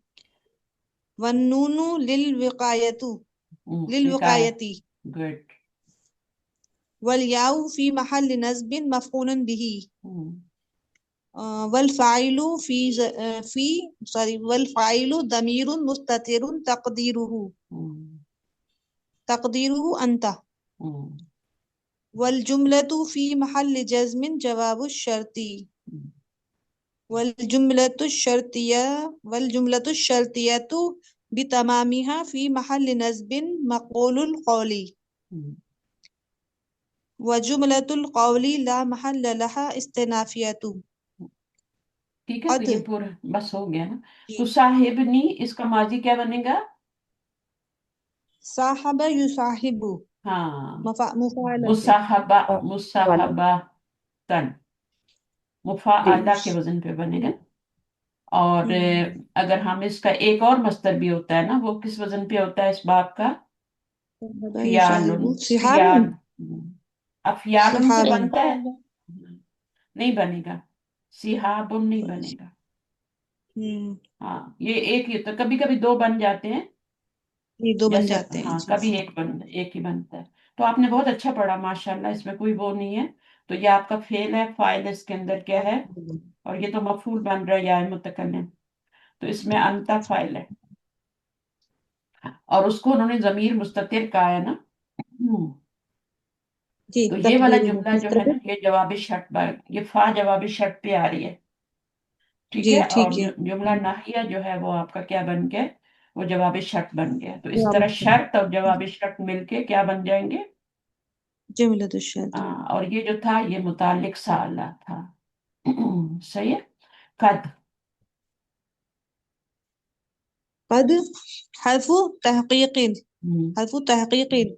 वन्नूनु विकाया, लिलविकायती गुड। वल याउ फी महल नस्बिन मफ़ऊलन बिही हम्म वल फ़ाइलु फी सॉरी वल फ़ाइलु दमीरुन मुस्ततिरुन हम्म तक़दीरुहु अंता हम्म वल जुमलतु फी महल जज़्मिन जवाबु शर्ती हम्म, वल जुमलतु शर्तियतु बितमामिहा फी महल नस्बिन मक़ूलुल क़ौली हम्म। व जुमलतुल क़ौली ला महल्ल लहा इस्तिनाफियतु। ठीक है, तो कद ये पूरा बस हो गया ना। तो जी। साहिबनी, इसका माजी क्या बनेगा? साहब युसाहिबु हाँ, मुफाअला से। मुसाहबा, वाला मुसाहबा तन, जी। मुफाअला के वजन पे बनेगा। और हम्म। अगर हम इसका एक और मस्दर भी होता है ना, वो किस वजन पे होता है इस बाब का? साहब फियालुन, युसाहिबु फियाल। सिहाबुन अब फियालुन से सिहाबुन। बनता है, नहीं बनेगा, सिहाबुन नहीं बनेगा। हम्म। हाँ, ये एक ही होता है, कभी कभी दो बन जाते हैं, ये दो बन जैसे जाते हैं हाँ जी। कभी एक ही बनता है। तो आपने बहुत अच्छा पढ़ा माशाल्लाह, इसमें कोई वो नहीं है। तो ये आपका फेल है, फाइल इसके अंदर क्या है? और ये तो मफूल बन रहा है या मुतकल्लिम, तो इसमें अंता फाइल है, और उसको उन्होंने जमीर मुस्ततिर कहा है ना। जी तो ये वाला तकदीरुहु जुमला किस जो है तरह? ना, ये जवाबी शर्त पर, ये फा जवाबी शर्त पे आ रही है, ठीक जी है। और ठीक है। जुमला नाहिया जो है वो आपका क्या बन गया? वो जवाबी शर्त बन गया। तो इस जवाब तरह शर्त और जवाबी शर्त मिलके क्या बन जाएंगे? जुमलतुश शर्त। और ये जो था ये मुतालिक साला था। सही है। कद, कद हरफु तहकीकिन हम्म, हरफु तहकीकिन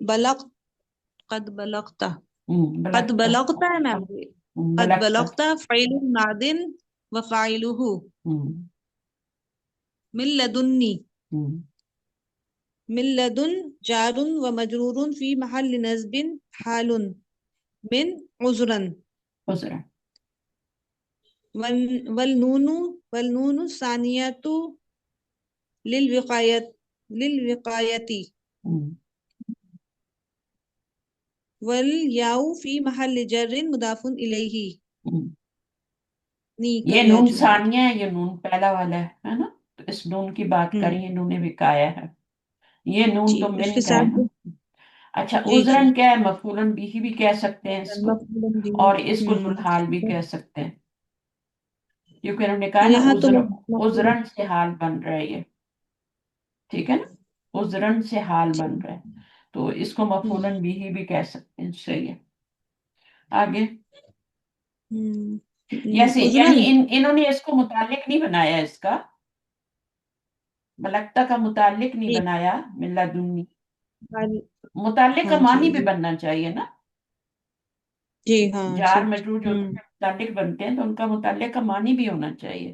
बलग कद बलगता कद बलगता, बलगता है मैम। कद बलगता, बलगता फ़इल मादिन व फ़ाइलुहु हम्म मिन लदुन्नी हम्म من لدن جار ومجرور في محل نصب حال من عذرا عذرا. والنون والنون الثانية للوقاية ہم. والياء في محل جر مضاف إليه ہم. نی کا یہ یا نون جو ہے ثانیہ ہے، یہ نون پہلا والا ہے نا؟ تو اس نون کی بات ہوں کریں، یہ نون وقایا ہے. یہ نون جی تو اس من کے کا ہے ساتھ نا. اچھا، جی جی عذرن کیا ہے؟ مفعولن بھی کہہ سکتے ہیں اس کو، مفعول بھی اور اس کو ذوالحال بھی کہہ سکتے ہیں، کیونکہ انہوں نے کہا نا یہاں تو مفعول عذرن سے حال بن رہا ہے یہ، ٹھیک ہے نا؟ عذرن سے حال بن رہا ہے، تو اس کو مفعولن بھی کہہ سکتے ہیں. صحیح ہے. آگے یعنی عذرن انہوں نے اس کو متعلق نہیں بنایا، اس کا ملکتا کا متعلق نہیں جی بنایا. ملا دنی متعلق ہاں کا جی معنی بھی جی بننا چاہیے نا. جی ہاں جار سب مجرور جو متعلق بنتے ہیں تو ان کا متعلق کا معنی بھی ہونا چاہیے.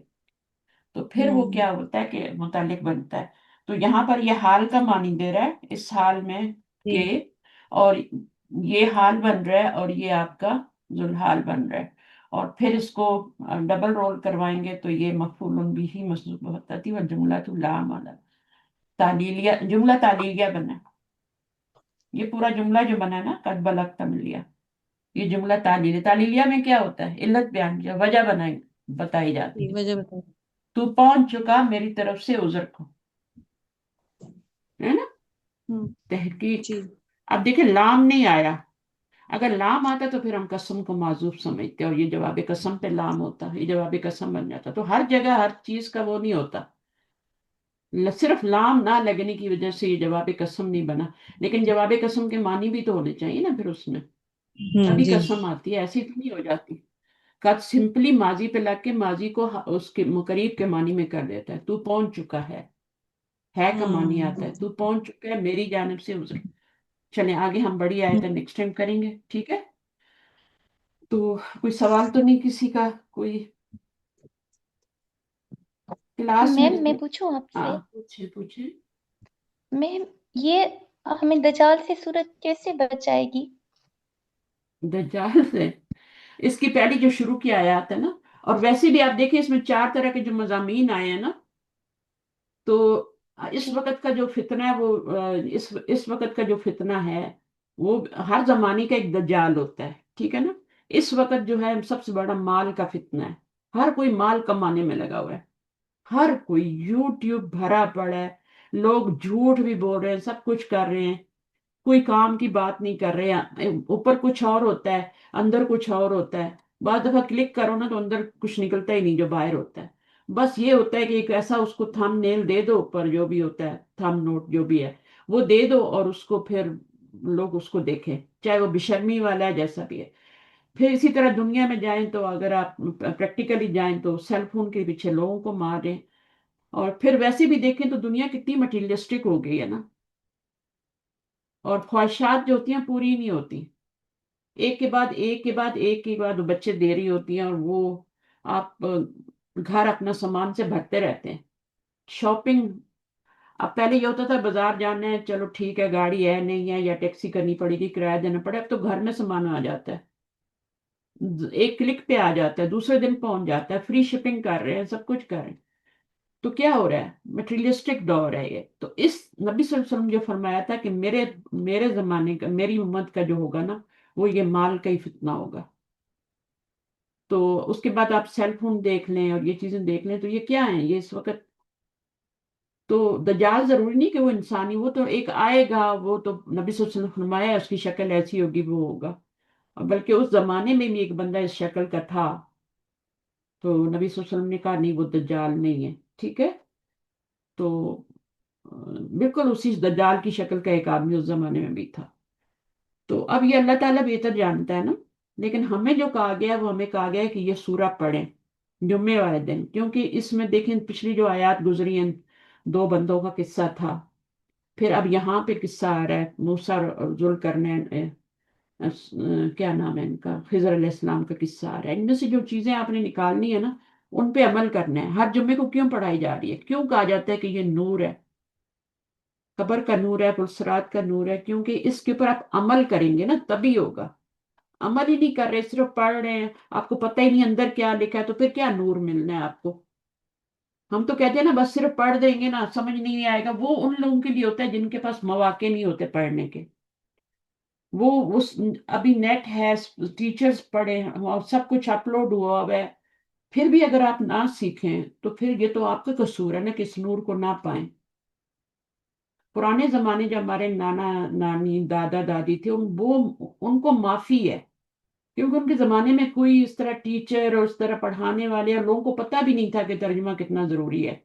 تو پھر وہ ہوں کیا ہوتا ہے کہ متعلق بنتا ہے. تو یہاں پر یہ حال کا معنی دے رہا ہے، اس حال میں جی کہ، اور یہ حال بن رہا ہے اور یہ آپ کا ذوالحال بن رہا ہے، اور پھر اس کو ڈبل رول کروائیں گے تو یہ مفعول بھی مسلوب ہوتا تھی. وہ جملہ تو لا تعلیلیہ، جملہ تعلیلیہ بنا. یہ پورا جملہ جو بنا ہے نا، قد بلغت من لیا، یہ جملہ تعلیلیہ میں کیا ہوتا ہے؟ علت بیان کیا، وجہ بتائی جی جاتی ہے. وجہ بتائیں تو پہنچ چکا میری طرف سے عذر کو، ہے نا؟ ہوں تحقیق. جی اب دیکھیں لام نہیں آیا، اگر لام آتا تو پھر ہم قسم کو معذوف سمجھتے اور یہ جواب قسم پہ لام ہوتا، یہ جواب قسم بن جاتا. تو ہر جگہ ہر چیز کا وہ نہیں ہوتا، صرف لام نہ لگنے کی وجہ سے یہ جواب قسم نہیں بنا. لیکن جواب قسم کے معنی بھی تو ہونے چاہیے نا پھر اس میں، تبھی جی قسم آتی ہے، ایسی تو نہیں ہو جاتی. قد سمپلی ماضی پہ لگ کے ماضی کو اس کے قریب کے معنی میں کر دیتا ہے. تو پہنچ چکا ہے کا معنی آتا ہے، تو پہنچ چکا ہے میری جانب سے عذر. چلیں آگے ہم بڑی آیت نیکسٹ ٹائم کریں گے، ٹھیک ہے؟ تو کوئی سوال تو نہیں کسی کا؟ کوئی کلاس میں؟ میم میں پوچھوں آپ سے؟ ہاں پوچھیں. میم یہ ہمیں دجال سے سورج کیسے بچائے گی؟ دجال سے اس کی پہلی جو شروع کی آیات ہے نا، اور ویسے بھی آپ دیکھیں اس میں 4 طرح کے جو مضامین آئے ہیں نا، تو اس جی وقت کا جو فتنہ ہے وہ اس وقت کا جو فتنہ ہے وہ ہر زمانے کا ایک دجال ہوتا ہے، ٹھیک ہے نا؟ اس وقت جو ہے سب سے بڑا مال کا فتنہ ہے. ہر کوئی مال کمانے میں لگا ہوا ہے، ہر کوئی. یوٹیوب بھرا پڑا ہے، لوگ جھوٹ بھی بول رہے ہیں، سب کچھ کر رہے ہیں، کوئی کام کی بات نہیں کر رہے ہیں. اوپر کچھ اور ہوتا ہے، اندر کچھ اور ہوتا ہے. بعض دفعہ کلک کرو نا تو اندر کچھ نکلتا ہی نہیں جو باہر ہوتا ہے. بس یہ ہوتا ہے کہ ایک ایسا اس کو تھم نیل دے دو، اوپر جو بھی ہوتا ہے تھم نوٹ جو بھی ہے وہ دے دو، اور اس کو پھر لوگ اس کو دیکھیں، چاہے وہ بشرمی والا ہے جیسا بھی ہے. پھر اسی طرح دنیا میں جائیں تو اگر آپ پریکٹیکلی جائیں تو سیل فون کے پیچھے لوگوں کو مار رہے ہیں. اور پھر ویسے بھی دیکھیں تو دنیا کتنی مٹیریلسٹک ہو گئی ہے نا، اور خواہشات جو ہوتی ہیں پوری نہیں ہوتی، ایک کے بعد ایک کے بعد ایک کے بعد بچے دے رہی ہوتی ہیں، اور وہ آپ گھر اپنا سامان سے بھرتے رہتے ہیں. شاپنگ اب پہلے یہ ہوتا تھا بازار جانا ہے، چلو ٹھیک ہے گاڑی ہے نہیں ہے یا ٹیکسی کرنی پڑے گی، کرایہ دینا پڑے. اب تو گھر میں سامان آ جاتا ہے، ایک کلک پہ آ جاتا ہے، دوسرے دن پہنچ جاتا ہے، فری شپنگ کر رہے ہیں، سب کچھ کر رہے ہیں. تو کیا ہو رہا ہے؟ مٹیریلسٹک دور ہے یہ. تو اس نبی صلی اللہ علیہ وسلم جو فرمایا تھا کہ میرے زمانے کا، میری امت کا جو ہوگا نا، وہ یہ مال کا ہی فتنہ ہوگا. تو اس کے بعد آپ سیل فون دیکھ لیں اور یہ چیزیں دیکھ لیں، تو یہ کیا ہیں؟ یہ اس وقت تو دجال ضروری نہیں کہ وہ انسانی، وہ تو ایک آئے گا، وہ تو نبی صلی اللہ علیہ وسلم نے فرمایا اس کی شکل ایسی ہوگی، وہ ہوگا. بلکہ اس زمانے میں بھی ایک بندہ اس شکل کا تھا، تو نبی صلی اللہ علیہ وسلم نے کہا نہیں وہ دجال نہیں ہے، ٹھیک ہے؟ تو بالکل اسی دجال کی شکل کا ایک آدمی اس زمانے میں بھی تھا. تو اب یہ اللہ تعالیٰ بہتر جانتا ہے نا، لیکن ہمیں جو کہا گیا ہے وہ ہمیں کہا گیا ہے کہ یہ سورہ پڑھیں جمعے والے دن، کیونکہ اس میں دیکھیں پچھلی جو آیات گزری ہیں 2 بندوں کا قصہ تھا، پھر اب یہاں پہ قصہ آ رہا ہے موسیٰ اور ذوالقرنین، کیا نام ہے ان کا، خضر علیہ السلام کا قصہ آ رہا ہے. ان میں سے جو چیزیں آپ نے نکالنی ہے نا ان پہ عمل کرنا ہے. ہر جمعے کو کیوں پڑھائی جا رہی ہے؟ کیوں کہا جاتا ہے کہ یہ نور ہے؟ صبر کا نور ہے، پرسرات کا نور ہے، کیونکہ اس کے اوپر آپ عمل کریں گے نا تبھی ہوگا. عمل ہی نہیں کر رہے، صرف پڑھ رہے ہیں، آپ کو پتہ ہی نہیں اندر کیا لکھا ہے، تو پھر کیا نور ملنا ہے آپ کو. ہم تو کہتے ہیں نا بس صرف پڑھ دیں گے نا سمجھ نہیں آئے گا، وہ ان لوگوں کے لیے ہوتا ہے جن کے پاس مواقع نہیں ہوتے پڑھنے کے. وہ اس ابھی نیٹ ہے، ٹیچرز پڑھے ہیں، اور سب کچھ اپلوڈ ہوا ہوا ہے، پھر بھی اگر آپ نہ سیکھیں تو پھر یہ تو آپ کا قصور ہے نا کہ اس نور کو نہ پائیں. پرانے زمانے جب ہمارے نانا نانی دادا دادی تھے ان کو معافی ہے، کیونکہ ان کے زمانے میں کوئی اس طرح ٹیچر اور اس طرح پڑھانے والے اور لوگوں کو پتہ بھی نہیں تھا کہ ترجمہ کتنا ضروری ہے.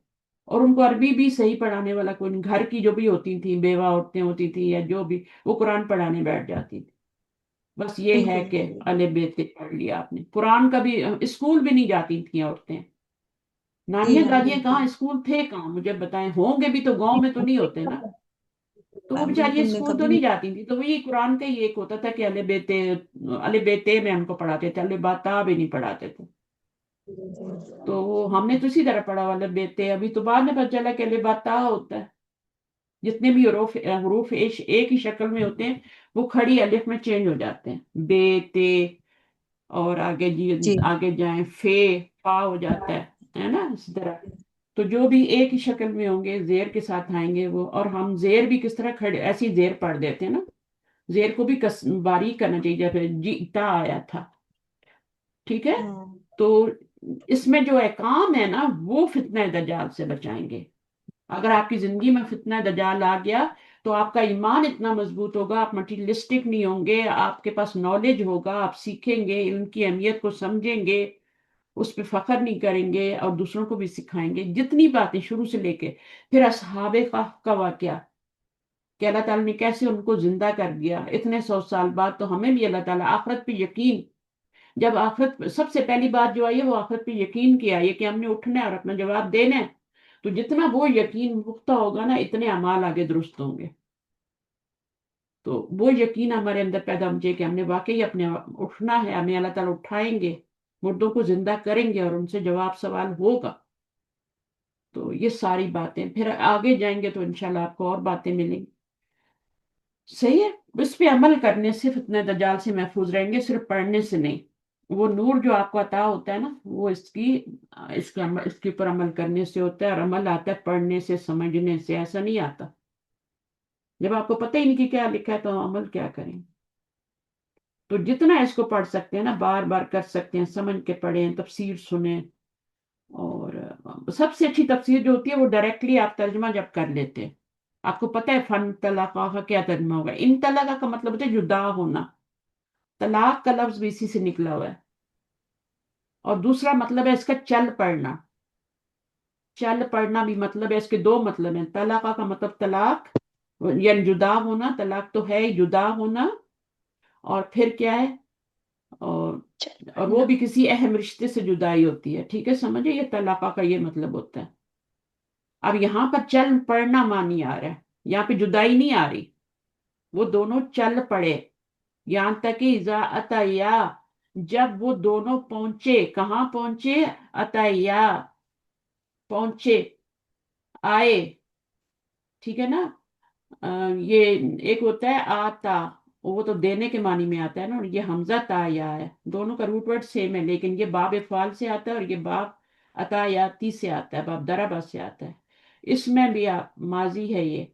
اور ان کو عربی بھی صحیح پڑھانے والا کوئی نہیں. گھر کی جو بھی ہوتی تھیں بیوہ عورتیں ہوتی تھیں یا جو بھی، وہ قرآن پڑھانے بیٹھ جاتی تھی. بس یہ ہے بالکل کہ الف ب ت پڑھ لیا آپ نے. قرآن کا بھی اسکول بھی نہیں جاتی تھیں عورتیں. جی نانیاں ہاں دادیاں کہاں، بالکل. اسکول تھے کہاں مجھے بتائیں، ہوں گے بھی تو گاؤں میں تو نہیں ہوتے نا. تو وہ بیچاری بالکل میں اسکول تو کبھی نہیں جاتی تھی، تو وہی قرآن کا ہی ایک ہوتا تھا کہ الف ب ت میں ہم کو پڑھاتے تھے، الف با تا بھی نہیں پڑھاتے تھے. نہیں. تو وہ ہم نے تو اسی طرح پڑھا الف ب ت. ابھی تو بعد میں پتہ چلا کہ الف با تا ہوتا ہے. جتنے بھی حروف ایک ہی شکل میں ہوتے ہیں وہ کھڑی الف میں چینج ہو جاتے ہیں. بے تے، اور آگے جی جی آگے جائیں فا ہو جاتا ہے نا اس طرح. تو جو بھی ایک ہی شکل میں ہوں گے زیر کے ساتھ آئیں گے وہ. اور ہم زیر بھی کس طرح کھڑے ایسی زیر پڑھ دیتے ہیں نا. زیر کو بھی باریک کرنا چاہیے، جیسے جیتا آیا تھا. ٹھیک ہے. ہاں تو اس میں جو احکام ہے نا وہ فتنہ دجال سے بچائیں گے. اگر آپ کی زندگی میں فتنہ دجال آ گیا تو آپ کا ایمان اتنا مضبوط ہوگا، آپ مٹیریلسٹک نہیں ہوں گے، آپ کے پاس نالج ہوگا، آپ سیکھیں گے، ان کی اہمیت کو سمجھیں گے، اس پہ فخر نہیں کریں گے اور دوسروں کو بھی سکھائیں گے. جتنی باتیں شروع سے لے کے پھر اصحاب کہف کا واقعہ کہ اللہ تعالیٰ نے کیسے ان کو زندہ کر دیا اتنے 100 سال بعد. تو ہمیں بھی اللہ تعالیٰ آخرت پہ یقین، جب آخرت سب سے پہلی بات جو آئی ہے وہ آخرت پہ یقین کیا، یہ کہ ہم نے اٹھنا ہے اور اپنا جواب دینا ہے. تو جتنا وہ یقین پختہ ہوگا نا اتنے اعمال آگے درست ہوں گے. تو وہ یقین ہمارے اندر پیدا ہونا چاہیے کہ ہم نے واقعی اپنے اٹھنا ہے، ہمیں اللہ تعالیٰ اٹھائیں گے، مردوں کو زندہ کریں گے اور ان سے جواب سوال ہوگا. تو یہ ساری باتیں پھر آگے جائیں گے تو انشاءاللہ آپ کو اور باتیں ملیں گی. صحیح ہے. اس پہ عمل کرنے سے فتنہ دجال سے محفوظ رہیں گے، صرف پڑھنے سے نہیں. وہ نور جو آپ کو عطا ہوتا ہے نا وہ اس کے اوپر عمل کرنے سے ہوتا ہے. اور عمل آتا ہے پڑھنے سے، سمجھنے سے، ایسا نہیں آتا. جب آپ کو پتہ ہی نہیں کہ کیا لکھا ہے تو عمل کیا کریں. تو جتنا اس کو پڑھ سکتے ہیں نا بار بار کر سکتے ہیں، سمجھ کے پڑھیں، تفسیر سنیں. اور سب سے اچھی تفسیر جو ہوتی ہے وہ ڈائریکٹلی آپ ترجمہ جب کر لیتے ہیں. آپ کو پتہ ہے فن طلاقہ کا کیا ترجمہ ہوگا. ان طلاقہ کا مطلب ہوتا ہے جدا ہونا. طلاق کا لفظ بھی اسی سے نکلا ہوا ہے. اور دوسرا مطلب ہے اس کا چل پڑنا. چل پڑنا بھی مطلب ہے، اس کے دو مطلب ہیں. طلاقہ کا مطلب طلاق یعنی جدا ہونا، طلاق تو ہے ہی جدا ہونا. اور پھر کیا ہے، اور چل اور وہ پڑنا. بھی کسی اہم رشتے سے جدائی ہوتی ہے. ٹھیک ہے، سمجھے، یہ طلاقہ کا یہ مطلب ہوتا ہے. اب یہاں پر چل پڑنا مانی آ رہا ہے، یہاں پہ جدائی نہیں آ رہی. وہ دونوں چل پڑے یہاں تک کہ اذا اتیا، جب وہ دونوں پہنچے. کہاں پہنچے؟ اتیا، پہنچے، آئے. ٹھیک ہے نا. یہ ایک ہوتا ہے آتا، وہ تو دینے کے معنی میں آتا ہے نا. اور یہ حمزہ تا یا ہے، دونوں کا روٹ ورڈ سیم ہے، لیکن یہ باب افعال سے آتا ہے اور یہ باب عطایاتی سے آتا ہے، باب دربا سے آتا ہے. اس میں بھی ماضی ہے یہ.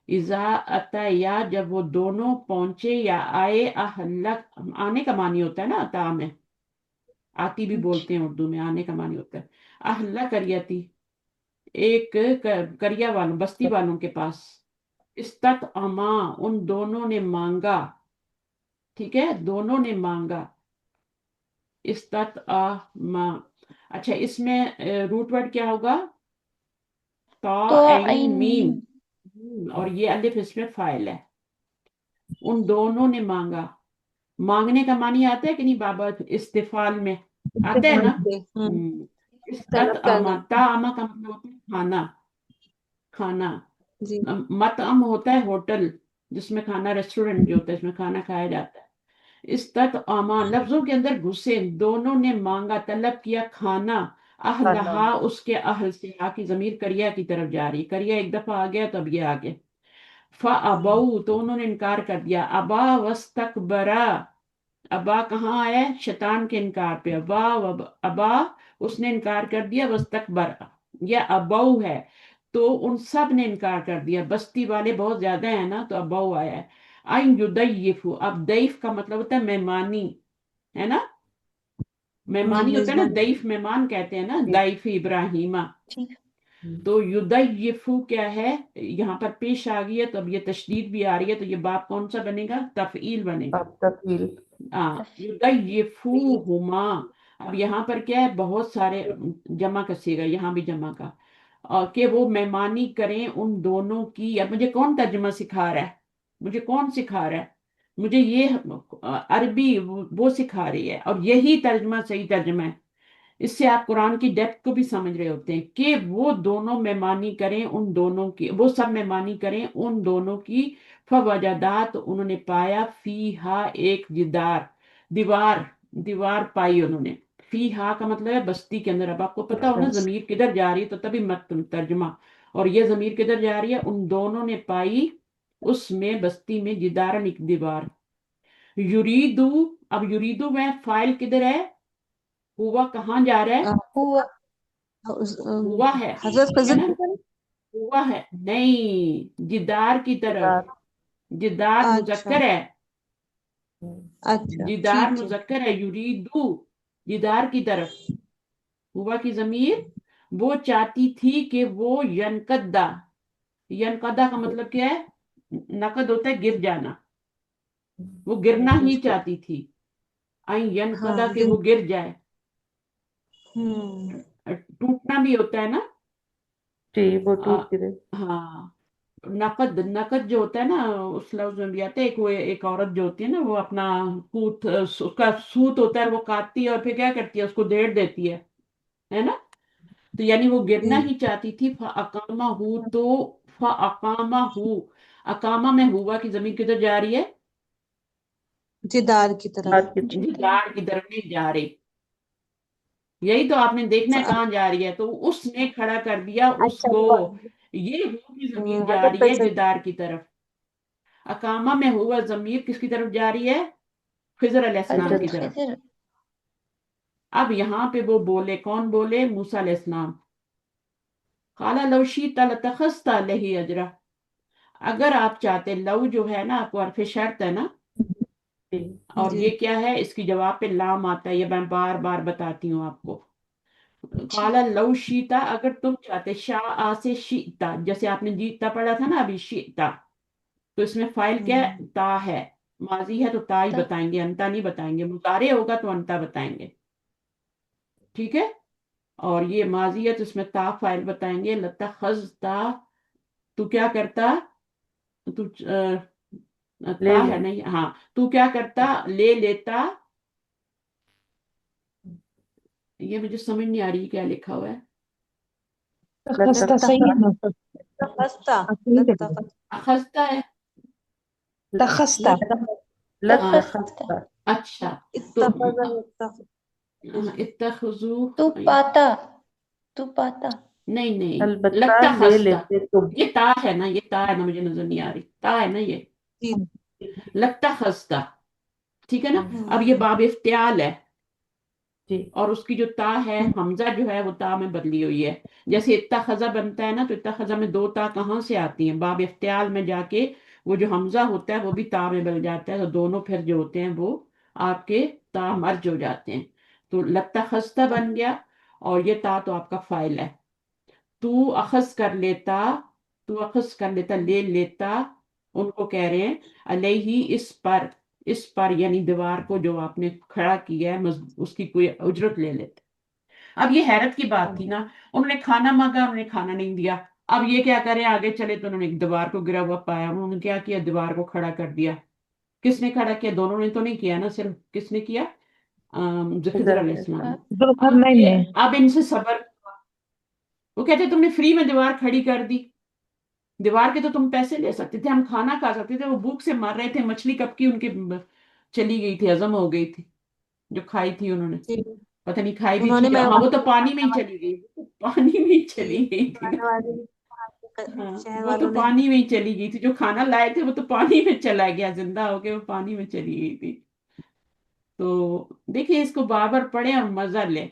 اذا اتیا، جب وہ دونوں پہنچے یا آئے. اہلک، آنے کا معنی ہوتا ہے نا عطا میں، آتی بھی بولتے ہیں اردو میں، آنے کا معنی ہوتا ہے. اہل کریتی، ایک کریا والوں، بستی والوں کے پاس. استط اما، ان دونوں نے مانگا. ٹھیک ہے، دونوں نے مانگا. استط اما. اچھا، اس میں روٹ ورڈ کیا ہوگا؟ تا تو عین عین میم. میم. اور یہ الف اس میں فاعل ہے. ان دونوں نے مانگا. مانگنے کا معنی آتا ہے کہ نہیں بابا استفال میں آتا ہے نا. سے استط طلب کرنا. اما، تا اما کا مطلب ہوتا ہے کھانا. کھانا. جی مطعم ہوتا ہے ہوٹل، جس میں کھانا، ریسٹورنٹ جو ہوتا ہے اس میں کھانا کھایا جاتا ہے. استطعما، لفظوں کے اندر گھسے. دونوں نے مانگا، طلب کیا کھانا. کھانا. اہلہا، اس کے اہل سے. کی ضمیر کریا کی طرف جا رہی. کریا ایک دفعہ آ گیا تو اب یہ آگے. फ़अबऊ, तो उन्होंने इनकार कर दिया। अबा वस्तकबरा, अबा कहाँ आया है? शैतान के इनकार पे। अबा, उसने इनकार कर दिया। वस्तकबर, या अबऊ है, तो उन सब ने इनकार कर दिया। बस्ती वाले बहुत ज्यादा है ना, तो अबऊ आया है। आइन युदैयिफु, अब दैफ का मतलब होता है मेहमानी, है ना? जी, मेहमानी होता है ना, मेजबान। दैफ मेहमान कहते हैं ना, जी। दैफ इब्राहिमा। ठीक। तो युदैयिफु क्या है? यहाँ पर पेश आ गई है, तो अब ये तशदीद भी आ रही है, तो ये बाप कौन सा बनेगा? तफईल बनेगा। अब तफील। युदैयिफुहुमा, अब यहाँ पर क्या है? बहुत सारे जमा कसेगा, यहाँ भी जमा का, और कि वो मेहमानी करें उन दोनों की। अब मुझे कौन तर्जुमा सिखा रहा है? मुझे कौन सिखा रहा है? मुझे ये अरबी वो सिखा रही है, और यही तर्जुमा सही तर्जुमा है। इससे आप कुरान की डेप्थ को भी समझ रहे होते हैं कि वो दोनों मेहमानी करें उन दोनों की, वो सब मेहमानी करें उन दोनों की। फवजदात, उन्होंने पाया, फीहा, एक जिदार, दीवार, दीवार पाई उन्होंने। फीहा का मतलब है बस्ती के अंदर। अब आपको पता हो ना अच्छा। जमीर किधर जा रही है, तो तभी मत तर्जुमा। और ये जमीर किधर जा रही है? उन दोनों ने पाई उसमें, बस्ती में, जिदारन, एक दीवार। युरीदू, अब युरीदू में फाइल किधर है? हुआ कहाँ जा रहा है? हुआ। हुआ हजरत है खजर ना? की तरफ। हुआ है नहीं, जिदार की तरफ। किताब। जिदार अच्छा। मुजक्कर है, अच्छा, जिदार ठीक है। मुजक्कर है। युरीदू, जिदार की तरफ। हुआ की जमीर, वो चाहती थी कि वो यनकदा, यनकदा का मतलब क्या है? नकद होता है गिर जाना, वो गिरना ही उसको। चाहती थी। आई यनकदा, हाँ, के वो गिर जाए। हम्म। टूटना भी होता है ना। जी, वो आ, टूट गिरे। हाँ, नकद, नकद जो होता है ना, उस लफ्ज में भी आता है। एक औरत जो होती है ना, वो अपना सूत, उसका सूत होता है, वो काटती है और फिर क्या करती है? उसको देड़ देती है ना? तो यानी वो गिरना जी, ही चाहती थी। अकामा हु, तो अकामा हु, अकामा में हुआ की जमीन किधर जा रही है? जिदार की तरफ। बात की। जिधर। जिदार की तरफ नहीं जा रही। यही तो आपने देखना है फ- कहाँ जा रही है, तो उसने खड़ा कर दिया अच्छा, उसको। ये हु की जमीन जा हजरत रही है खजर। जिदार की तरफ। अकामा में हुआ जमीर किसकी तरफ जा रही है? खिजर अलैहिस्सलाम की हजरत हजरत। तरफ। खिजर। अब यहाँ पे वो बोले, कौन बोले? मूसा अलैहिस्सलाम। काला लव शीता लतखस्ता लही अजरा, अगर आप चाहते, लव जो है ना, आपको हरफ शर्त है ना, जी। और जी। ये क्या है? इसकी जवाब पे लाम आता है, ये मैं बार बार बताती हूँ आपको। काला ठीक। लव शीता, अगर तुम चाहते, शाह आ से शीता, जैसे आपने जीता पढ़ा था ना अभी, शीता, तो इसमें फाइल क्या हम्म। है? ता है। माजी है तो ता ही तब। बताएंगे, अंता नहीं बताएंगे। मुतारे होगा तो अंता बताएंगे, ठीक है? और ये माजी है तो इसमें ता फाइल बताएंगे। लता खजता, तू क्या करता? तू ले ता ले। है नहीं, हाँ, तू क्या करता? ले लेता। ये मुझे समझ नहीं आ रही क्या लिखा हुआ है। खस्ता लता। सही है ना? तखस्ता। आप सही कह रहे हो। लत खस्ता है। तखस्ता। लत लता तखस्ता। खस्ता। अच्छा, तो इत्तखज़ इत्तखजू, तू पाता। तू पाता। नहीं नहीं, अलबत्ता लगता ले खस्ता। लेते तुम। ये ता है ना, ये ता है ना, मुझे नजर नहीं आ रही, ता है ना ये। जी। लगता खस्ता, ठीक है ना? अब ये हम्म। बाब इफ्तियाल है, जी। और उसकी जो ता है, हमजा जो है वो ता में बदली हुई है। जैसे इत्ता खजा बनता है ना, तो इत्ता खजा में दो ता कहाँ से आती हैं? बाब इफ्तियाल में जाके वो जो हमजा होता है वो भी ता में बदल जाता है, तो दोनों फिर जो होते हैं वो आपके ता मर्ज हो जाते हैं। तो लत्ता खस्ता बन गया, और ये ता तो आपका फाइल है। तू अखज कर लेता, तू अखज कर लेता, ले लेता, उनको कह रहे हैं, अलैहि, इस पर, इस पर यानी दीवार को जो आपने खड़ा किया है, उसकी कोई उजरत ले लेते। अब ये हैरत की बात थी ना, उन्होंने खाना मांगा, उन्होंने खाना नहीं दिया। अब ये क्या करें? आगे चले तो उन्होंने एक दीवार को गिरा हुआ पाया, उन्होंने क्या किया? दीवार को खड़ा कर दिया। किसने खड़ा किया? दोनों ने तो नहीं किया ना, सिर्फ किसने किया? खिजर खिजर अलैहिस्सलाम। अलैहिस्सलाम। अब जुल्करनैन ये, ने। अब इनसे सबर, वो कहते तुमने फ्री में दीवार खड़ी कर दी, दीवार के तो तुम पैसे ले सकते थे, हम खाना खा सकते थे। वो भूख से मर रहे थे, मछली कब की उनके चली गई थी, हजम हो गई थी, जो खाई थी उन्होंने। जी। पता नहीं खाई भी थी उन्होंने क्या, हाँ, वो मेहमान तो पानी में ही चली गई, वो तो पानी में ही जी, चली गई थी। खाने वाले ہاں شہر وہ تو والوں نے پانی میں ہی چلی گئی تھی، جو کھانا لائے تھے وہ تو پانی میں چلا گیا، زندہ ہو کے وہ پانی میں چلی گئی تھی۔ تو دیکھیے اس کو بار پڑھیں اور مزہ لیں۔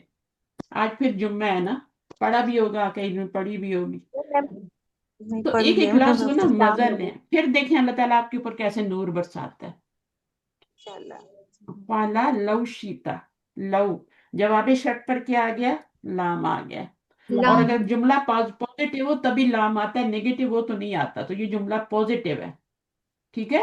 آج پھر جمعہ ہے نا، پڑھا بھی ہوگا، کہیں میں پڑھی بھی ہوگی، نہیں تو پڑھ ایک ایک لیا کلاس کو نا پھر شام مزہ میں لیں، پھر دیکھیں اللہ تعالیٰ آپ کے اوپر کیسے نور برساتا ہے۔ انشاءاللہ۔ پالا لو شیتا، لو جواب شرط پر کیا آ گیا؟ لام آ گیا۔ اور لام اگر جملہ پازیٹیو ہو تبھی لام آتا ہے، نیگیٹو ہو تو نہیں آتا، تو یہ جملہ پازیٹیو ہے، ٹھیک ہے۔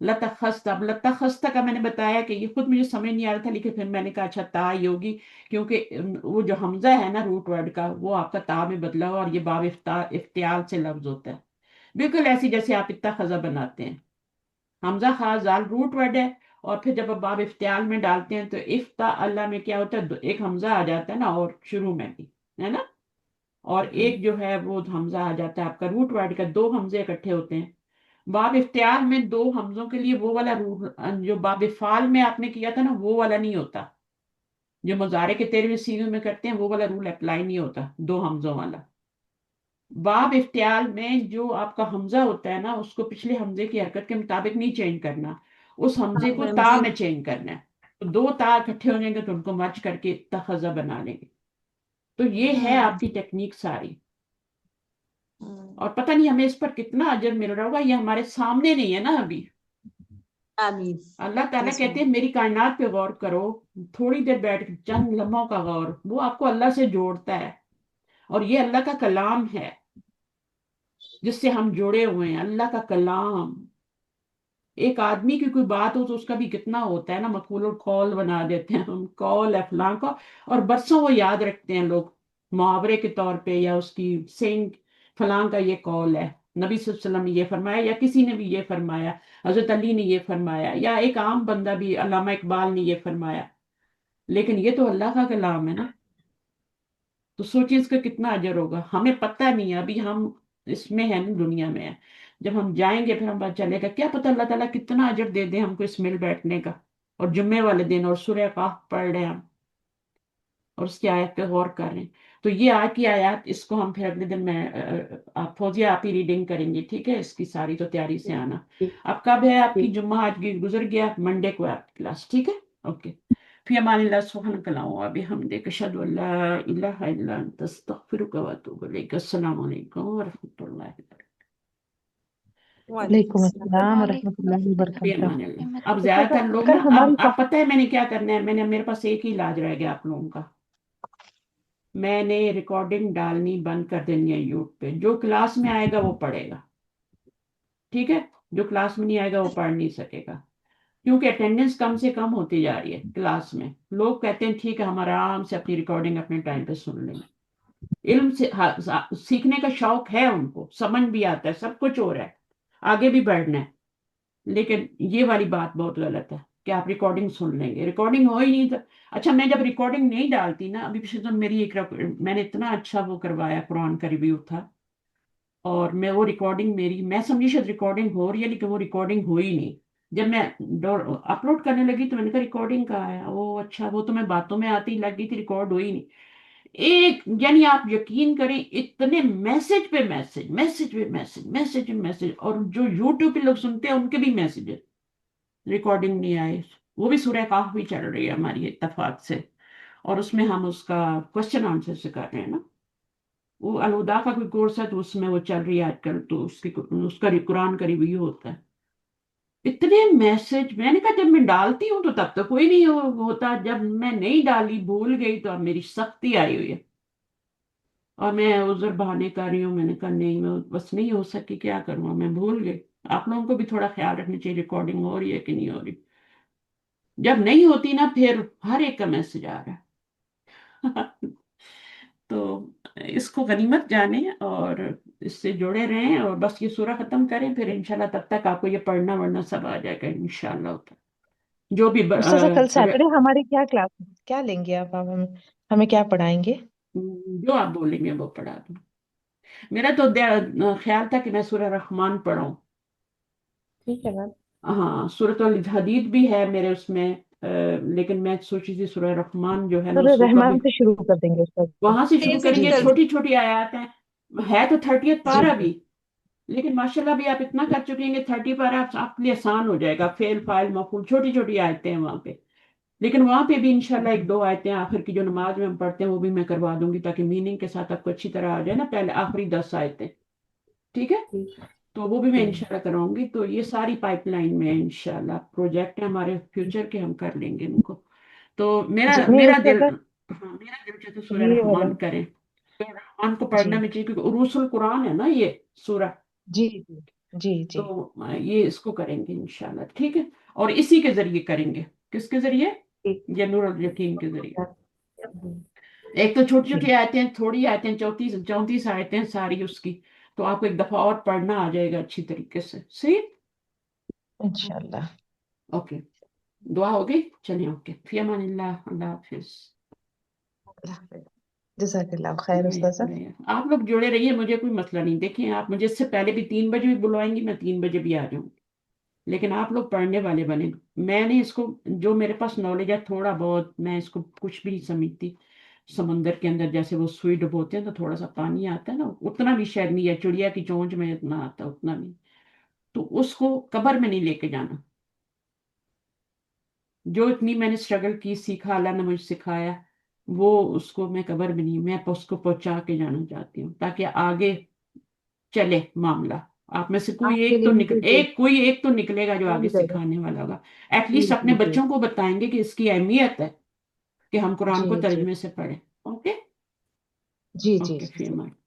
لتخست، اب لتخست کا میں نے بتایا کہ یہ خود مجھے سمجھ نہیں آ رہا تھا، لیکن پھر میں نے کہا اچھا تا ہی ہوگی، کیونکہ وہ جو حمزہ ہے نا روٹ ورڈ کا وہ آپ کا تا میں بدلا ہوا، اور یہ باب افتعال سے لفظ ہوتا ہے، بالکل ایسی جیسے آپ اتخذ بناتے ہیں۔ حمزہ خا زال روٹ ورڈ ہے، اور پھر جب آپ باب افتعال میں ڈالتے ہیں تو افتا اللہ میں کیا ہوتا ہے، ایک حمزہ آ جاتا ہے نا، اور شروع میں بھی ہے نا، اور ایک جو ہے وہ حمزہ آ جاتا ہے آپ کا روٹ ورڈ کا، دو حمزے اکٹھے ہوتے ہیں۔ باب افتعال میں دو حمزوں کے لیے وہ والا جو باب فعال میں آپ نے کیا تھا نا وہ والا نہیں ہوتا، جو مضارع کے 13ویں سیغے میں کرتے ہیں وہ والا رول اپلائی نہیں ہوتا، دو حمزوں والا۔ باب افتعال میں جو آپ کا حمزہ ہوتا ہے نا اس کو پچھلے حمزے کی حرکت کے مطابق نہیں چینج کرنا، اس حمزے کو تا رمزی میں چینج کرنا ہے، تو دو تا اکٹھے ہو جائیں گے تو ان کو مرچ کر کے تخزہ بنا لیں گے۔ تو یہ ہے آپ کی ٹیکنیک ساری، اور پتہ نہیں ہمیں اس پر کتنا اجر مل رہا ہوگا، یہ ہمارے سامنے نہیں ہے نا ابھی۔ آمین۔ اللہ تعالیٰ Yes, کہتے ہیں ma'am. میری کائنات پہ غور کرو، تھوڑی دیر بیٹھ کے چند لمحوں کا غور، وہ آپ کو اللہ سے جوڑتا ہے، اور یہ اللہ کا کلام ہے جس سے ہم جڑے ہوئے ہیں، اللہ کا کلام۔ ایک آدمی کی کوئی بات ہو تو اس کا بھی کتنا ہوتا ہے نا، مفعول القول بنا دیتے ہیں ہم، قول ہے فلاں کا، اور برسوں وہ یاد رکھتے ہیں لوگ محاورے کے طور پہ، یا اس کی سینگ فلاں کا یہ قول ہے، نبی صلی اللہ علیہ وسلم نے یہ فرمایا، یا کسی نے بھی یہ فرمایا، حضرت علی نے یہ فرمایا، یا ایک عام بندہ بھی علامہ اقبال نے یہ فرمایا، لیکن یہ تو اللہ کا کلام ہے نا، تو سوچیں اس کا کتنا اجر ہوگا، ہمیں پتہ نہیں ہے ابھی، ہم اس میں ہیں نا، دنیا میں ہیں، جب ہم جائیں گے پھر ہم پتہ چلے گا، کیا پتہ اللہ تعالیٰ کتنا اجر دے دے ہم کو اس مل بیٹھنے کا، اور جمعے والے دن اور سورہ قاف پڑھ رہے ہیں ہم، اور اس کی آیت پہ غور کر رہے ہیں۔ تو یہ آج کی آیات، اس کو ہم پھر اگلے دن میں آپ فوزیہ آپ ہی ریڈنگ کریں گے، ٹھیک ہے، اس کی ساری تو تیاری سے آنا۔ اب کب ہے آپ کی جمعہ؟ آج کی گزر گیا، منڈے کو ہے آپ کی کلاس، ٹھیک ہے، اوکے۔ فی امان اللہ، سبحانک اللہم و بحمدک، اشہد ان لا الہ الا انت، استغفرک و اتوب الیک۔ السلام علیکم ورحمۃ اللہ وبرکاتہ۔ وعلیکم وعلیکم السلام۔ السلام ورحمۃ وعلیکم اللہ فی وبرکاتہ۔ امان اللہ۔ السلام اب زیادہ تر لوگ اگر نا، ہماری اب پتہ ہے میں نے کیا کرنا ہے، میرے پاس ایک ہی علاج رہ گیا آپ لوگوں کا، میں نے ریکارڈنگ ڈالنی بند کر دینی ہے یوٹیوب پہ، جو کلاس میں آئے گا وہ پڑھے گا، ٹھیک ہے، جو کلاس میں نہیں آئے گا وہ پڑھ نہیں سکے گا، کیونکہ اٹینڈنس کم سے کم ہوتی جا رہی ہے کلاس میں، لوگ کہتے ہیں ٹھیک ہے ہم آرام سے اپنی ریکارڈنگ اپنے ٹائم پہ سن لیں گے، علم سے سیکھنے کا شوق ہے ان کو، سمجھ بھی آتا ہے، سب کچھ ہو رہا ہے، آگے بھی بڑھنا ہے، لیکن یہ والی بات بہت غلط ہے کہ آپ ریکارڈنگ سن لیں گے، ریکارڈنگ ہو ہی نہیں تو اچھا، میں جب ریکارڈنگ نہیں ڈالتی نا، ابھی پچھلے دن میری میں نے اتنا اچھا وہ کروایا، قرآن کا ریویو تھا، اور میں وہ ریکارڈنگ میری، میں سمجھی شاید ریکارڈنگ ہو رہی ہے، لیکن وہ ریکارڈنگ ہوئی نہیں، جب میں اپلوڈ کرنے لگی تو میں نے کہا ریکارڈنگ کہاں ہے، وہ اچھا وہ تو میں باتوں میں آتی لگ گئی تھی، ریکارڈ ہوئی نہیں، ایک یعنی آپ یقین کریں اتنے میسج پہ میسج، میسج پہ میسج، میسج پہ میسج، اور جو یوٹیوب پہ لوگ سنتے ہیں ان کے بھی میسج، ریکارڈنگ نہیں آئے، وہ بھی سورہ کہف بھی چل رہی ہے ہماری اتفاق سے، اور اس میں ہم اس کا کوشچن آنسر سے کر رہے ہیں نا، وہ الہدا کا کوئی کورس ہے تو اس میں وہ چل رہی ہے آج کل، تو اس کا قرآن کا ریویو ہوتا ہے، اتنے میسج، میں نے کہا جب میں ڈالتی ہوں تو تب تو کوئی نہیں ہوتا، جب میں نہیں ڈالی بھول گئی تو اب میری سختی آئی ہوئی ہے، اور میں عذر بہانے کر رہی ہوں، میں نے کہا نہیں میں بس نہیں ہو سکی، کیا کروں، میں بھول گئی، آپ لوگوں کو بھی تھوڑا خیال رکھنا چاہیے ریکارڈنگ ہو رہی ہے کہ نہیں ہو رہی، جب نہیں ہوتی نا پھر ہر ایک کا میسج آ رہا ہے تو اس کو غنیمت جانیں اور اس سے جڑے رہیں، اور بس یہ سورہ ختم کریں، پھر انشاءاللہ تب تک آپ کو یہ پڑھنا ورنا سب آ جائے گا انشاءاللہ، جو بھی استاذہ کل سیٹرڈے ہماری کیا کلاس، کیا لیں گے آپ ہمیں کیا پڑھائیں گے؟ جو آپ بولیں گے وہ پڑھا دوں، میرا تو خیال تھا کہ میں سورہ رحمان پڑھوں، ٹھیک ہے میم۔ ہاں سورۃ الحدید بھی ہے میرے اس میں، لیکن میں سوچی تھی سورہ رحمان جو ہے نا سورہ اس کو کبھی رحمان سے شروع کر دیں گے استاذ۔ وہاں سے شروع کریں بیسک جی گے، کر جی چھوٹی چھوٹی آیات ہیں، ہے تو 30 जी پارا जी بھی، لیکن ماشاءاللہ بھی آپ اتنا کر چکیں گے 30 پارا آپ کے لیے آسان ہو جائے گا، فیل فائل مفعول چھوٹی چھوٹی آیتیں ہیں وہاں پہ، لیکن وہاں پہ بھی انشاءاللہ ایک जी دو آیتیں آخر کی جو نماز میں ہم پڑھتے ہیں وہ بھی میں کروا دوں گی، تاکہ میننگ کے ساتھ آپ کو اچھی طرح آ جائے نا، پہلے آخری 10 آیتیں، ٹھیک ہے؟ ٹھیک تو وہ بھی میں जी انشاءاللہ کراؤں گی، تو یہ ساری پائپ لائن میں ہے انشاءاللہ، پروجیکٹ ہے ہمارے فیوچر کے، ہم کر لیں گے ان کو، تو میرا जी نہیں میرا اس دل، وقت ہاں میرا دل چاہتا ہے سورہ یہ والا رحمان کریں، سورہ رحمان کو جی پڑھنا میں چاہیے کیونکہ عروس القرآن ہے نا یہ سورہ، جی جی جی جی تو یہ اس کو کریں گے انشاءاللہ، ٹھیک ہے؟ اور اسی کے ذریعے کریں گے، کس کے ذریعے؟ ٹھیک یہ نور الیقین کے ذریعے، ہوں، ایک تو چھوٹی جی چھوٹی آیتیں، تھوڑی آیتیں، 34 آیتیں ساری اس کی، تو آپ کو ایک دفعہ اور پڑھنا آ جائے گا اچھی طریقے سے، صحیح؟ انشاءاللہ اوکے، دعا ہو گئی، چلیں، اوکے، فی امان اللہ، اللہ حافظ۔ اللہ حافظ۔ جزاک اللہ خیر استاذہ۔ آپ لوگ جڑے رہیے، مجھے کوئی مسئلہ نہیں، دیکھیں آپ مجھے اس سے پہلے بھی 3 بجے بھی بلوائیں گی، میں 3 بجے بھی آ جاؤں گی، لیکن آپ لوگ پڑھنے والے بنے، میں نے اس کو جو میرے پاس نالج ہے تھوڑا بہت، میں اس کو کچھ بھی نہیں سمجھتی، سمندر کے اندر جیسے وہ سوئی ڈبوتے ہیں تو تھوڑا سا پانی آتا ہے نا، اتنا بھی شاید نہیں ہے، چڑیا کی چونچ میں اتنا آتا ہے، اتنا نہیں، تو اس کو قبر میں نہیں لے کے جانا، جو اتنی میں نے اسٹرگل کی، سیکھا، اللہ نے مجھے سکھایا، وہ اس کو میں قبر میں نہیں، میں اس کو پہنچا کے جانا چاہتی ہوں تاکہ آگے چلے معاملہ، آپ میں سے کوئی آپ کے ایک تو لیے بھی بالکل کوئی ایک تو نکلے گا جو صحیح آگے جگہ۔ سکھانے والا ہوگا، ایٹ جی لیسٹ اپنے جی جی بچوں کو بتائیں گے کہ اس کی اہمیت ہے کہ ہم قرآن جی کو جی ترجمے سے پڑھیں، اوکے، جی جی اوکے، جی فی جی امان۔